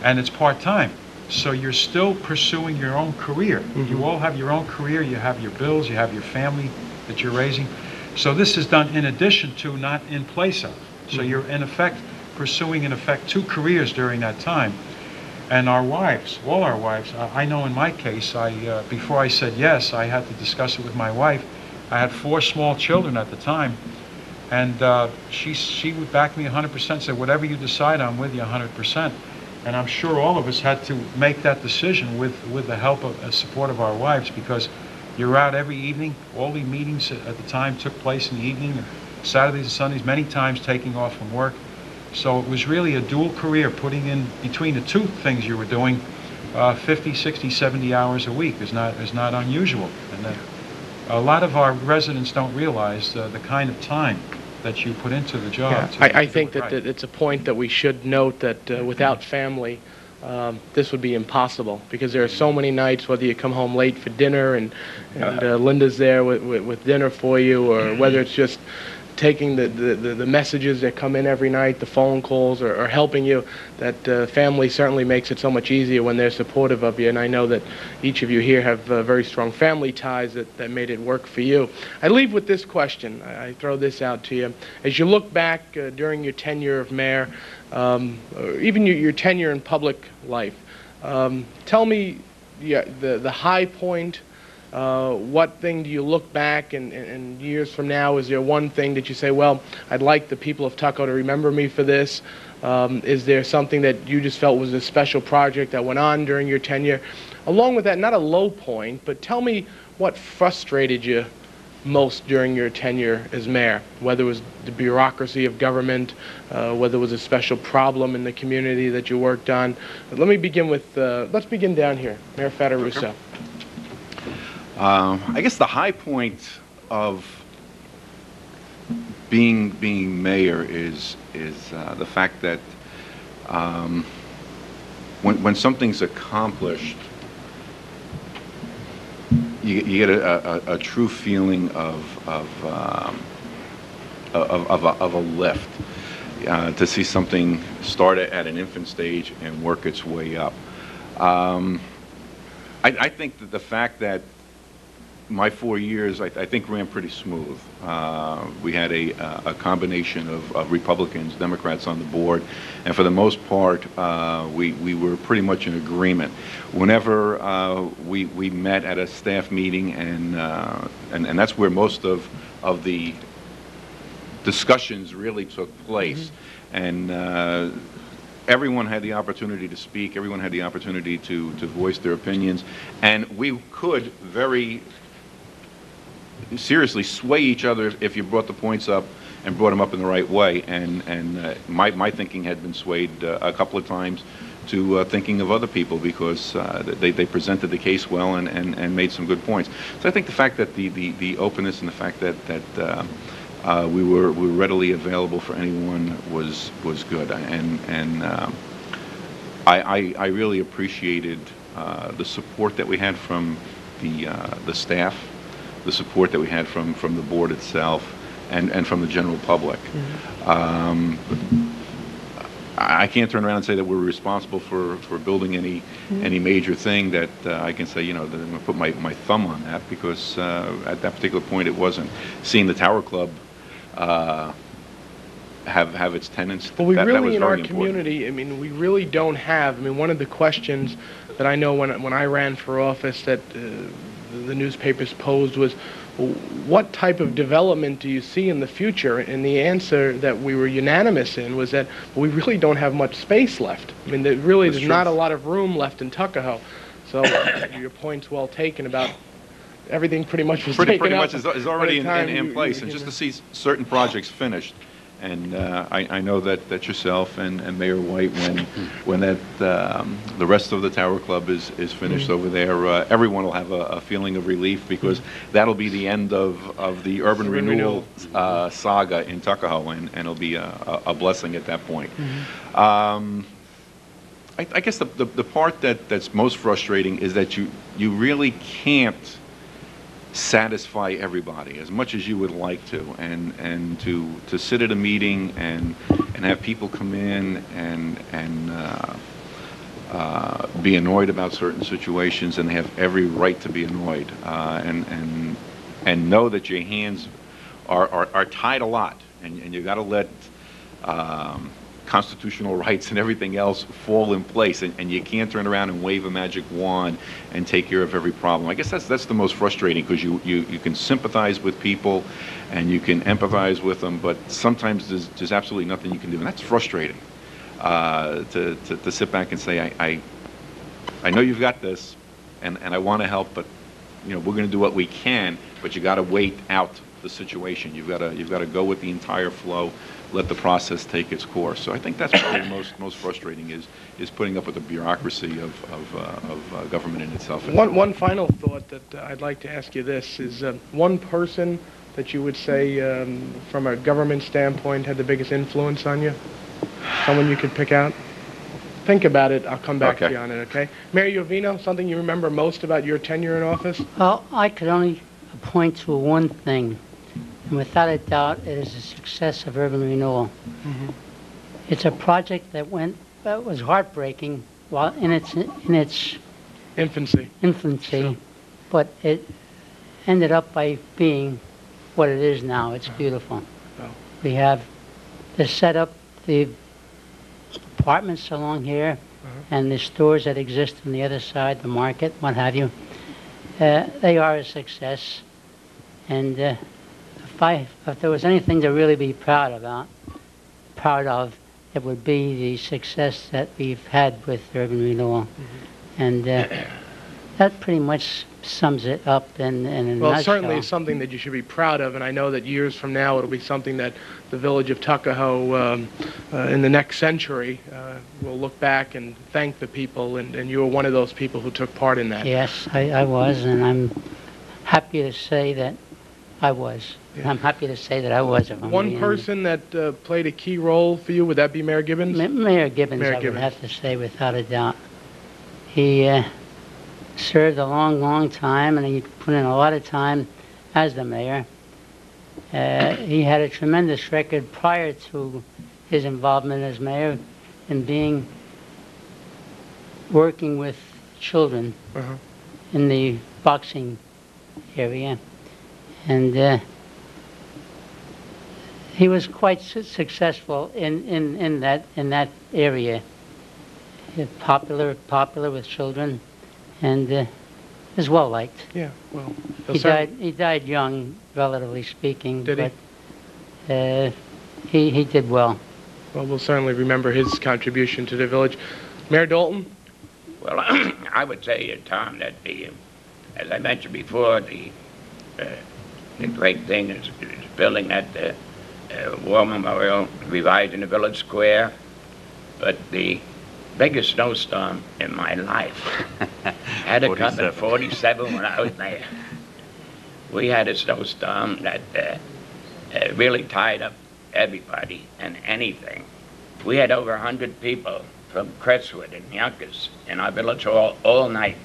and it's part-time. So you're still pursuing your own career. Mm-hmm. You all have your own career, you have your bills, you have your family that you're raising. So this is done in addition to, not in place of. So Mm-hmm. you're in effect pursuing, in effect, two careers during that time. And our wives, all our wives, I know in my case, before I said yes, I had to discuss it with my wife. I had 4 small children at the time, and she would back me 100%, say, whatever you decide, I'm with you 100%. And I'm sure all of us had to make that decision with the help of support of our wives, because you're out every evening. All the meetings at the time took place in the evening, Saturdays and Sundays, many times taking off from work. So it was really a dual career, putting in between the two things you were doing 50, 60, 70 hours a week is not unusual. And a lot of our residents don't realize the kind of time that you put into the job. Yeah. I think that it's a point that we should note that without family, this would be impossible, because there are so many nights, whether you come home late for dinner and Linda's there with dinner for you, or whether it's just taking the messages that come in every night, the phone calls, or helping you, that family certainly makes it so much easier when they're supportive of you. And I know that each of you here have very strong family ties that made it work for you. I leave with this question. I throw this out to you. As you look back during your tenure of mayor, or even your tenure in public life, tell me the high point. What thing do you look back and years from now, is there one thing that you say, well, I'd like the people of Tuckahoe to remember me for this? Is there something that you just felt was a special project that went on during your tenure? Along with that, not a low point, but tell me what frustrated you most during your tenure as mayor, whether it was the bureaucracy of government, whether it was a special problem in the community that you worked on. But let me begin with, let's begin down here, Mayor Fattorusso. Okay. I guess the high point of being mayor is the fact that when something's accomplished, you get a true feeling of a lift to see something start at an infant stage and work its way up. I think that the fact that my 4 years, I think, ran pretty smooth. We had a combination of Republicans, Democrats on the board, and for the most part, we were pretty much in agreement. Whenever we met at a staff meeting, and that's where most of the discussions really took place, and everyone had the opportunity to speak, everyone had the opportunity to voice their opinions, and we could very seriously sway each other if you brought the points up and brought them up in the right way. And my thinking had been swayed a couple of times to thinking of other people because they presented the case well and made some good points. So I think the fact that the openness and the fact that we were readily available for anyone was good, and I really appreciated the support that we had from the staff, the support that we had from the board itself, and from the general public. I can't turn around and say that we're responsible for building any major thing that I can say, that I'm going to put my thumb on that, because at that particular point it wasn't. Seeing the Tower Club have its tenants. Well, we that really, was in our very important. community, we really don't have, one of the questions that I know when I ran for office that the newspapers posed was, what type of development do you see in the future? And the answer that we were unanimous in was that we really don't have much space left. There's not a lot of room left in Tuckahoe. So your point's well taken about everything pretty much was taken up. Pretty much is already in place, and just to see certain projects finished. And I know that yourself and Mayor White, when that the rest of the Tower Club is finished over there, everyone will have a feeling of relief, because that'll be the end of the urban renewal saga in Tuckahoe, and it'll be a blessing at that point. I guess the part that's most frustrating is that you really can't satisfy everybody as much as you would like to, and to sit at a meeting and have people come in and be annoyed about certain situations, and they have every right to be annoyed, and know that your hands are tied a lot, and you got to let constitutional rights and everything else fall in place, and you can't turn around and wave a magic wand and take care of every problem. I guess that's the most frustrating, because you can sympathize with people and you can empathize with them, but sometimes there's absolutely nothing you can do, and that's frustrating. To sit back and say, I know you've got this, and I want to help, but we're going to do what we can, but you got to wait out the situation. You've got to go with the entire flow, let the process take its course. So I think that's probably most frustrating, is putting up with the bureaucracy of government in itself. One final thought that I'd like to ask you this is, one person that you would say from a government standpoint had the biggest influence on you? Someone you could pick out? Think about it. I'll come back to you on it, okay? Mayor Yovino, something you remember most about your tenure in office? Well, I could only point to one thing, and without a doubt, it is the success of urban renewal. It's a project that was heartbreaking while in its infancy, sure. But it ended up by being what it is now. It's beautiful. Oh. We have the setup, the apartments along here, and the stores that exist on the other side, the market, what have you. They are a success, and if there was anything to really be proud of, it would be the success that we've had with urban renewal. And that pretty much sums it up in a nutshell. Well, certainly it's something that you should be proud of, and I know that years from now it'll be something that the village of Tuckahoe in the next century will look back and thank the people, and you were one of those people who took part in that. Yes, I was, and I'm happy to say that I was. Yeah. I'm happy to say that I was. One person that played a key role for you, would that be Mayor Gibbons? Mayor Gibbons, I would have to say, without a doubt. He served a long, long time, and he put in a lot of time as the mayor. He had a tremendous record prior to his involvement as mayor in working with children in the boxing area. And he was quite successful in that area. Popular with children, and is well liked. Yeah, well, He died young, relatively speaking. Did he? But he did well. Well, we'll certainly remember his contribution to the village. Mayor Dalton? Well, I would say, Tom, that as I mentioned before, the great thing is building that war memorial, revising the village square. But the biggest snowstorm in my life had to come in 47 when I was mayor. We had a snowstorm that really tied up everybody and anything. We had over 100 people from Crestwood and Yonkers in our village hall all night.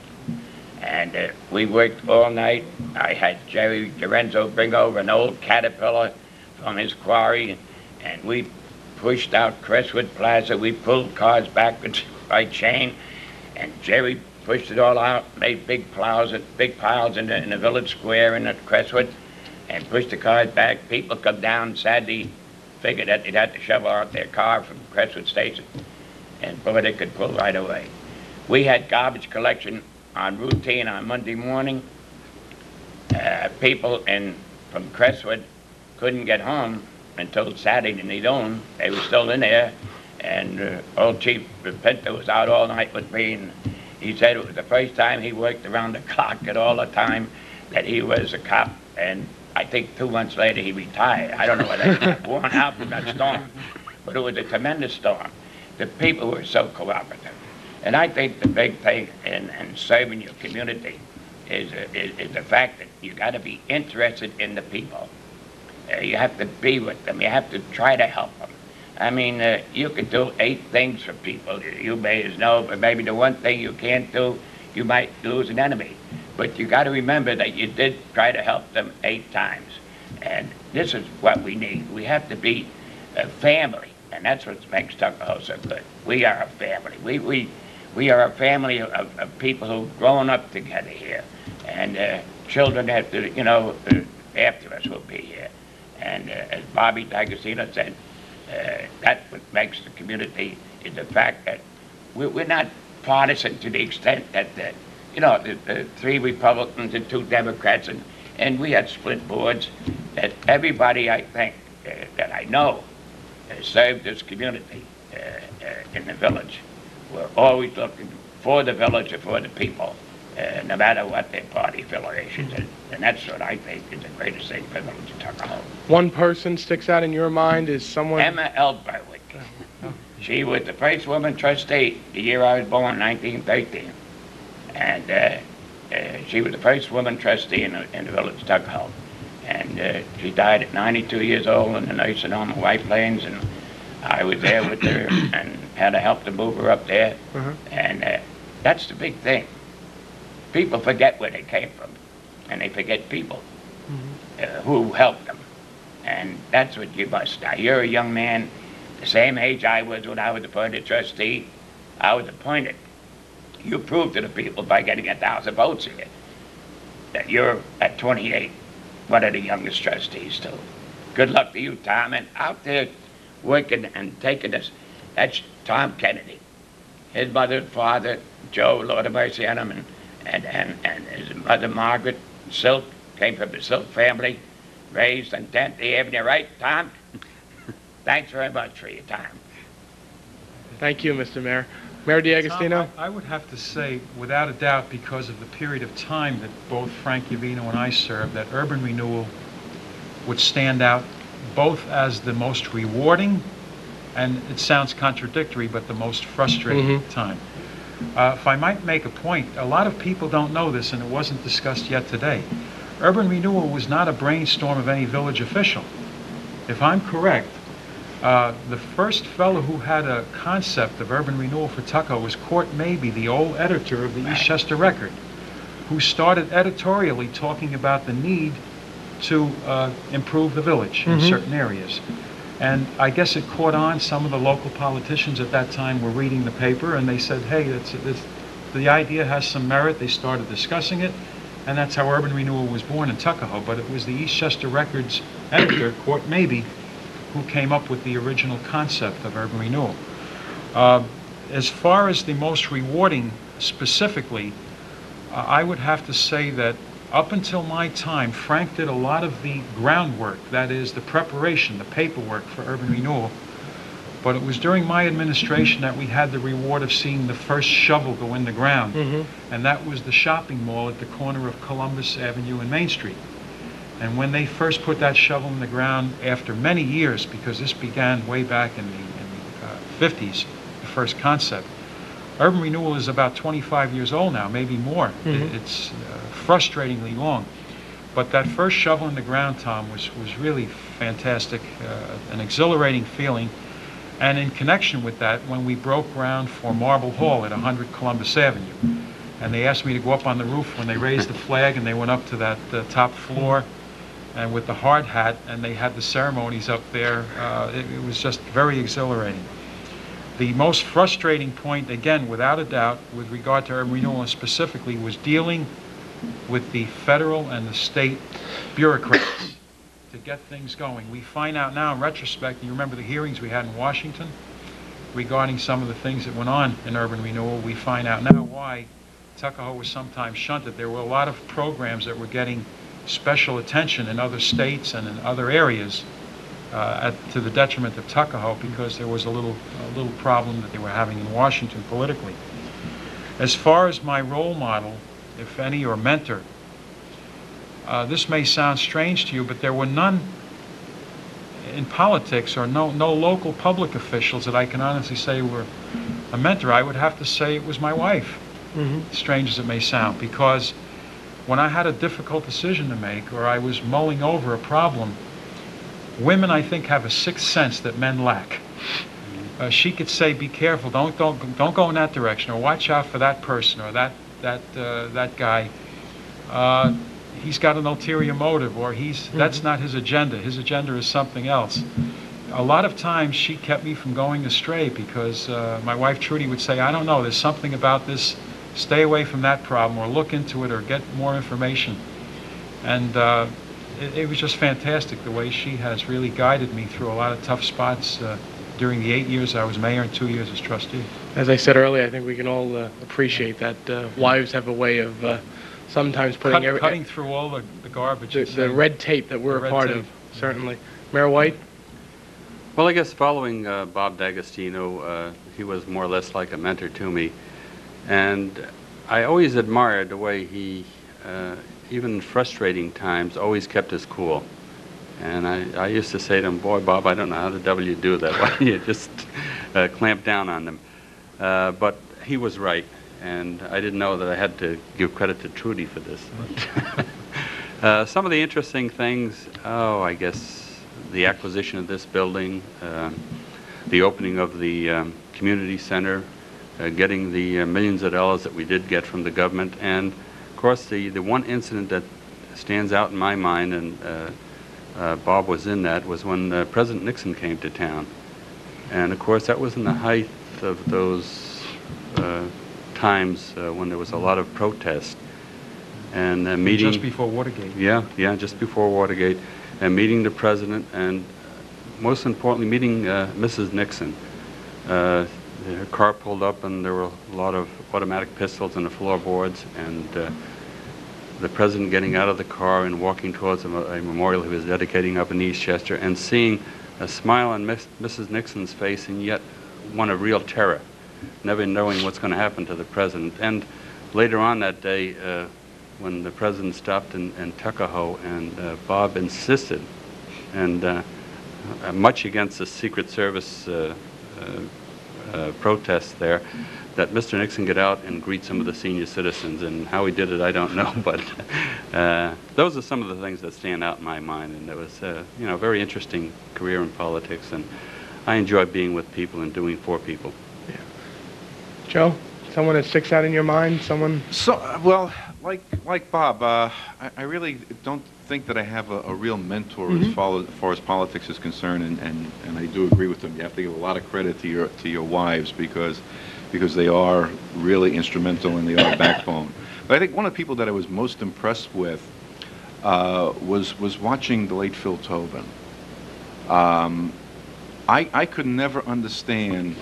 And we worked all night. I had Jerry Lorenzo bring over an old Caterpillar from his quarry, and we pushed out Crestwood Plaza. We pulled cars backwards by chain, and Jerry pushed it all out, made big piles in the village square in the Crestwood, and pushed the cars back. People come down Saturday, figured that they'd have to shovel out their car from Crestwood Station, and boy, they could pull right away. We had garbage collection on routine on Monday morning. People from Crestwood couldn't get home until Saturday noon. They were still in there, and old Chief Pinto was out all night with me, and he said it was the first time he worked around the clock at all the time that he was a cop, and I think 2 months later he retired. I don't know whether he got worn out from that storm, but it was a tremendous storm. The people were so cooperative, and I think the big thing in serving your community is the fact that you got to be interested in the people. You have to be with them. You have to try to help them. I mean, you could do 8 things for people. You may know, but maybe the one thing you can't do, you might lose an enemy. But you got to remember that you did try to help them 8 times. And this is what we need. We have to be a family, and that's what makes Tuckahoe so good. We are a family. We are a family of people who've grown up together here. And children have to, after us will be here. And as Bobby D'Agostino said, that's what makes the community is the fact that we're not partisan to the extent that, the 3 Republicans and 2 Democrats, and we had split boards, that everybody, I think, that I know served this community in the village. We're always looking for the village and for the people, no matter what their party affiliation is. And that's what I think is the greatest thing for the village of Tuckahoe. One person sticks out in your mind is someone... Emma L. Berwick. She was the first woman trustee the year I was born, 1913. And she was the first woman trustee in the village of Tuckahoe. And she died at 92 years old in the nursing home of White Plains, and I was there with her and had to help to move her up there. And that's the big thing. People forget where they came from, and they forget people who helped them. And that's what you must. Now, you're a young man, the same age I was when I was appointed trustee. I was appointed. You proved to the people by getting 1,000 votes here that you're, at 28, one of the youngest trustees, too. Good luck to you, Tom. And out there working and taking this, that's Tom Kennedy. His mother and father, Joe, Lord have mercy on him, and his mother, Margaret, Silk, came from the Silk family, raised on 10th Avenue, right, Tom? Thanks very much for your time. Thank you, Mr. Mayor. Mayor D'Agostino? Tom, I would have to say, without a doubt, because of the period of time that both Frank Yovino and I served, that urban renewal would stand out both as the most rewarding, and it sounds contradictory, but the most frustrating time. If I might make a point, a lot of people don't know this, and it wasn't discussed yet today. Urban renewal was not a brainstorm of any village official. If I'm correct, the first fellow who had a concept of urban renewal for Tuckahoe was Court Mabey, the old editor of the Eastchester Record. who started editorially talking about the need to improve the village in certain areas. And I guess it caught on. Some of the local politicians at that time were reading the paper, and they said, hey, the idea has some merit. They started discussing it, and that's how urban renewal was born in Tuckahoe. But it was the Eastchester Records editor, Court Maybe, who came up with the original concept of urban renewal. As far as the most rewarding specifically, I would have to say that up until my time, Frank did a lot of the groundwork, that is the preparation, the paperwork for urban renewal. But it was during my administration that we had the reward of seeing the first shovel go in the ground. And that was the shopping mall at the corner of Columbus Avenue and Main Street. And when they first put that shovel in the ground after many years, because this began way back in the 50s, the first concept, urban renewal is about 25 years old now, maybe more. It's frustratingly long. But that first shovel in the ground, Tom, was really fantastic, an exhilarating feeling. And in connection with that, when we broke ground for Marble Hall at 100 Columbus Avenue, and they asked me to go up on the roof when they raised the flag, and they went up to that top floor, and with the hard hat, and they had the ceremonies up there, it was just very exhilarating. The most frustrating point, again, without a doubt, with regard to urban renewal specifically, was dealing with the federal and the state bureaucrats to get things going. We find out now in retrospect, you remember the hearings we had in Washington regarding some of the things that went on in urban renewal. We find out now why Tuckahoe was sometimes shunted. There were a lot of programs that were getting special attention in other states and in other areas to the detriment of Tuckahoe, because there was a little problem that they were having in Washington politically. As far as my role model, if any, or mentor, this may sound strange to you, but there were none in politics, or no local public officials that I can honestly say were a mentor. I would have to say it was my wife, strange as it may sound, because when I had a difficult decision to make, or I was mulling over a problem, women, I think, have a sixth sense that men lack. She could say, "Be careful! Don't go in that direction," or "Watch out for that person," or that guy. He's got an ulterior motive, or that's not his agenda. His agenda is something else. A lot of times, she kept me from going astray, because my wife Trudy would say, "I don't know. There's something about this. Stay away from that problem, or look into it, or get more information." And it was just fantastic the way she has really guided me through a lot of tough spots during the 8 years I was mayor and 2 years as trustee. As I said earlier, I think we can all appreciate that wives have a way of sometimes putting cutting through all the garbage. The red tape that we're a part of, certainly. Mayor White? Well, I guess following Bob D'Agostino, he was more or less like a mentor to me. And I always admired the way he, even in frustrating times, always kept his cool. And I used to say to him, "Boy, Bob, I don't know how the devil you do that. Why don't you just clamp down on them?" But he was right, and I didn't know that I had to give credit to Trudy for this. But, some of the interesting things, I guess the acquisition of this building, the opening of the community center, getting the millions of dollars that we did get from the government, and of course the one incident that stands out in my mind, and Bob was in that, was when President Nixon came to town. And of course that was in the height of those times when there was a lot of protest. And meeting... Just before Watergate. Yeah, just before Watergate. And meeting the president, and most importantly meeting Mrs. Nixon. Her car pulled up, and there were a lot of automatic pistols in the floorboards, and the president getting out of the car and walking towards a memorial he was dedicating up in Eastchester, and seeing a smile on Mrs. Nixon's face, and yet one of real terror, never knowing what's going to happen to the president. And later on that day, when the president stopped in Tuckahoe, and Bob insisted, and much against the Secret Service protests there, that Mr. Nixon get out and greet some of the senior citizens. And how he did it, I don't know, but those are some of the things that stand out in my mind. And it was a very interesting career in politics, and I enjoy being with people and doing for people. Yeah. Joe, someone that sticks out in your mind? Someone? So, well, like Like Bob, I really don't think that I have a real mentor as far as politics is concerned, and I do agree with them. You have to give a lot of credit to your wives because they are really instrumental and they are a backbone. But I think one of the people that I was most impressed with was watching the late Phil Tobin. I could never understand.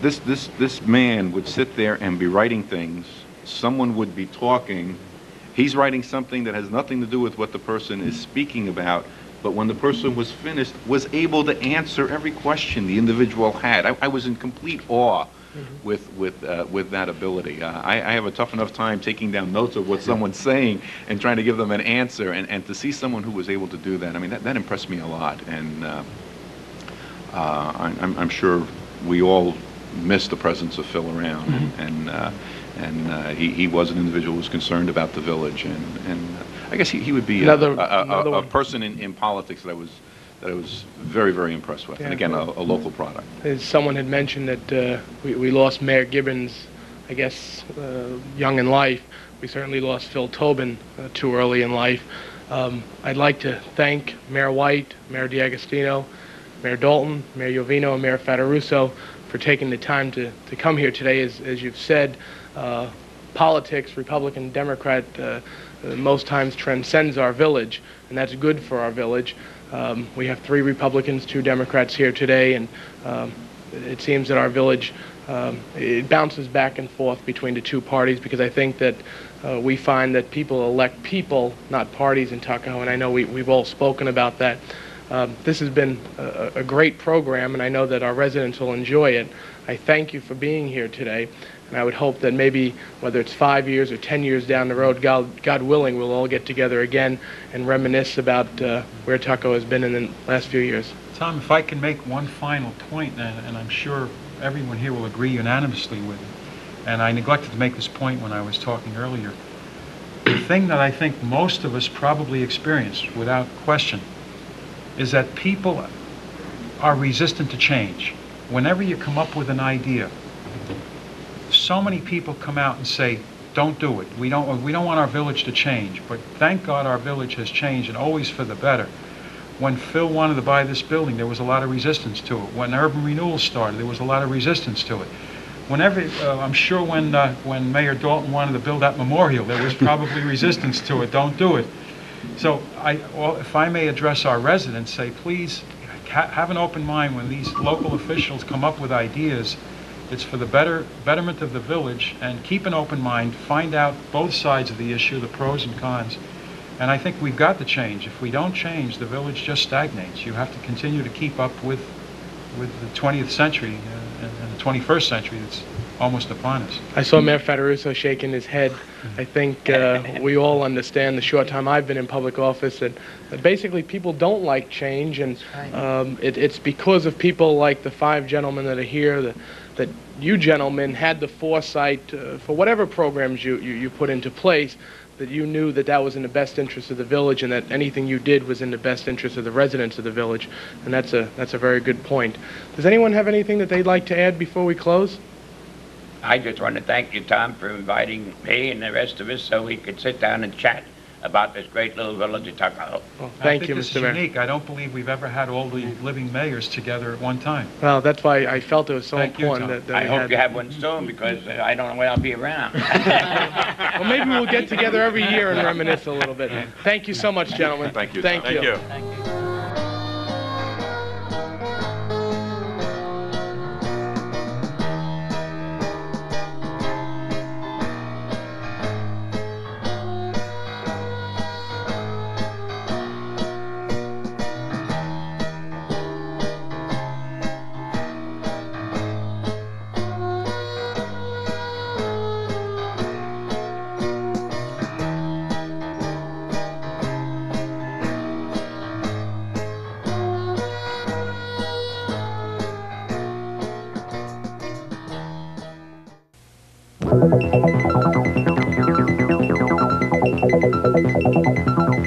This man would sit there and be writing things. Someone would be talking. He's writing something that has nothing to do with what the person is speaking about, but when the person was finished, was able to answer every question the individual had. I was in complete awe with that ability. I have a tough enough time taking down notes of what someone's saying and trying to give them an answer, and to see someone who was able to do that, I mean, that impressed me a lot, and I'm sure we all miss the presence of Phil around, and he was an individual who was concerned about the village, and I guess he would be a person in politics that I was very, very impressed with, and again, a local product. As someone had mentioned that we lost Mayor Gibbons, I guess, young in life. We certainly lost Phil Tobin too early in life. I'd like to thank Mayor White, Mayor D'Agostino, Mayor Dalton, Mayor Yovino, and Mayor Fattorusso for taking the time to come here today. As you've said, politics, Republican, Democrat, most times transcends our village, and that's good for our village. We have 3 Republicans, 2 Democrats here today, and it seems that our village, it bounces back and forth between the 2 parties, because I think that we find that people elect people, not parties in Tuckahoe, and I know we've all spoken about that. This has been a great program, and I know that our residents will enjoy it. I thank you for being here today, and I would hope that maybe, whether it's 5 years or 10 years down the road, God willing, we'll all get together again and reminisce about where Tuckahoe has been in the last few years. Tom, if I can make one final point, and I'm sure everyone here will agree unanimously with it, and I neglected to make this point when I was talking earlier, the thing that I think most of us probably experience, without question, is that people are resistant to change. Whenever you come up with an idea, so many people come out and say, don't do it. We don't want our village to change. But thank God our village has changed, and always for the better. When Phil wanted to buy this building, there was a lot of resistance to it. When urban renewal started, there was a lot of resistance to it. Whenever, I'm sure when Mayor Dalton wanted to build that memorial, there was probably resistance to it. Don't do it. So, if I may address our residents, say, please have an open mind when these local officials come up with ideas. It's for the betterment of the village, and keep an open mind, find out both sides of the issue, the pros and cons. And I think we've got to change. If we don't change, the village just stagnates. You have to continue to keep up with the 20th century and the 21st century that's almost upon us. I saw Mayor Fattorusso shaking his head. I think we all understand, the short time I've been in public office, that basically people don't like change, and it's because of people like the 5 gentlemen that are here, that you gentlemen had the foresight for whatever programs you put into place, that you knew that that was in the best interest of the village, and that anything you did was in the best interest of the residents of the village, and that's a very good point. Does anyone have anything that they'd like to add before we close? I just want to thank you, Tom, for inviting me and the rest of us so we could sit down and chat about this great little village of Tuckahoe. Well, thank you, This Mr. is Mayor. unique. I don't believe we've ever had all the living mayors together at one time. Well, that's why I felt it was so Thank you, important Tom. that I we hope you have one soon, because I don't know when I'll be around. Well, maybe we'll get together every year and reminisce a little bit. Thank you so much, gentlemen. Thank you, Thank Tom. you. Thank you. Thank you.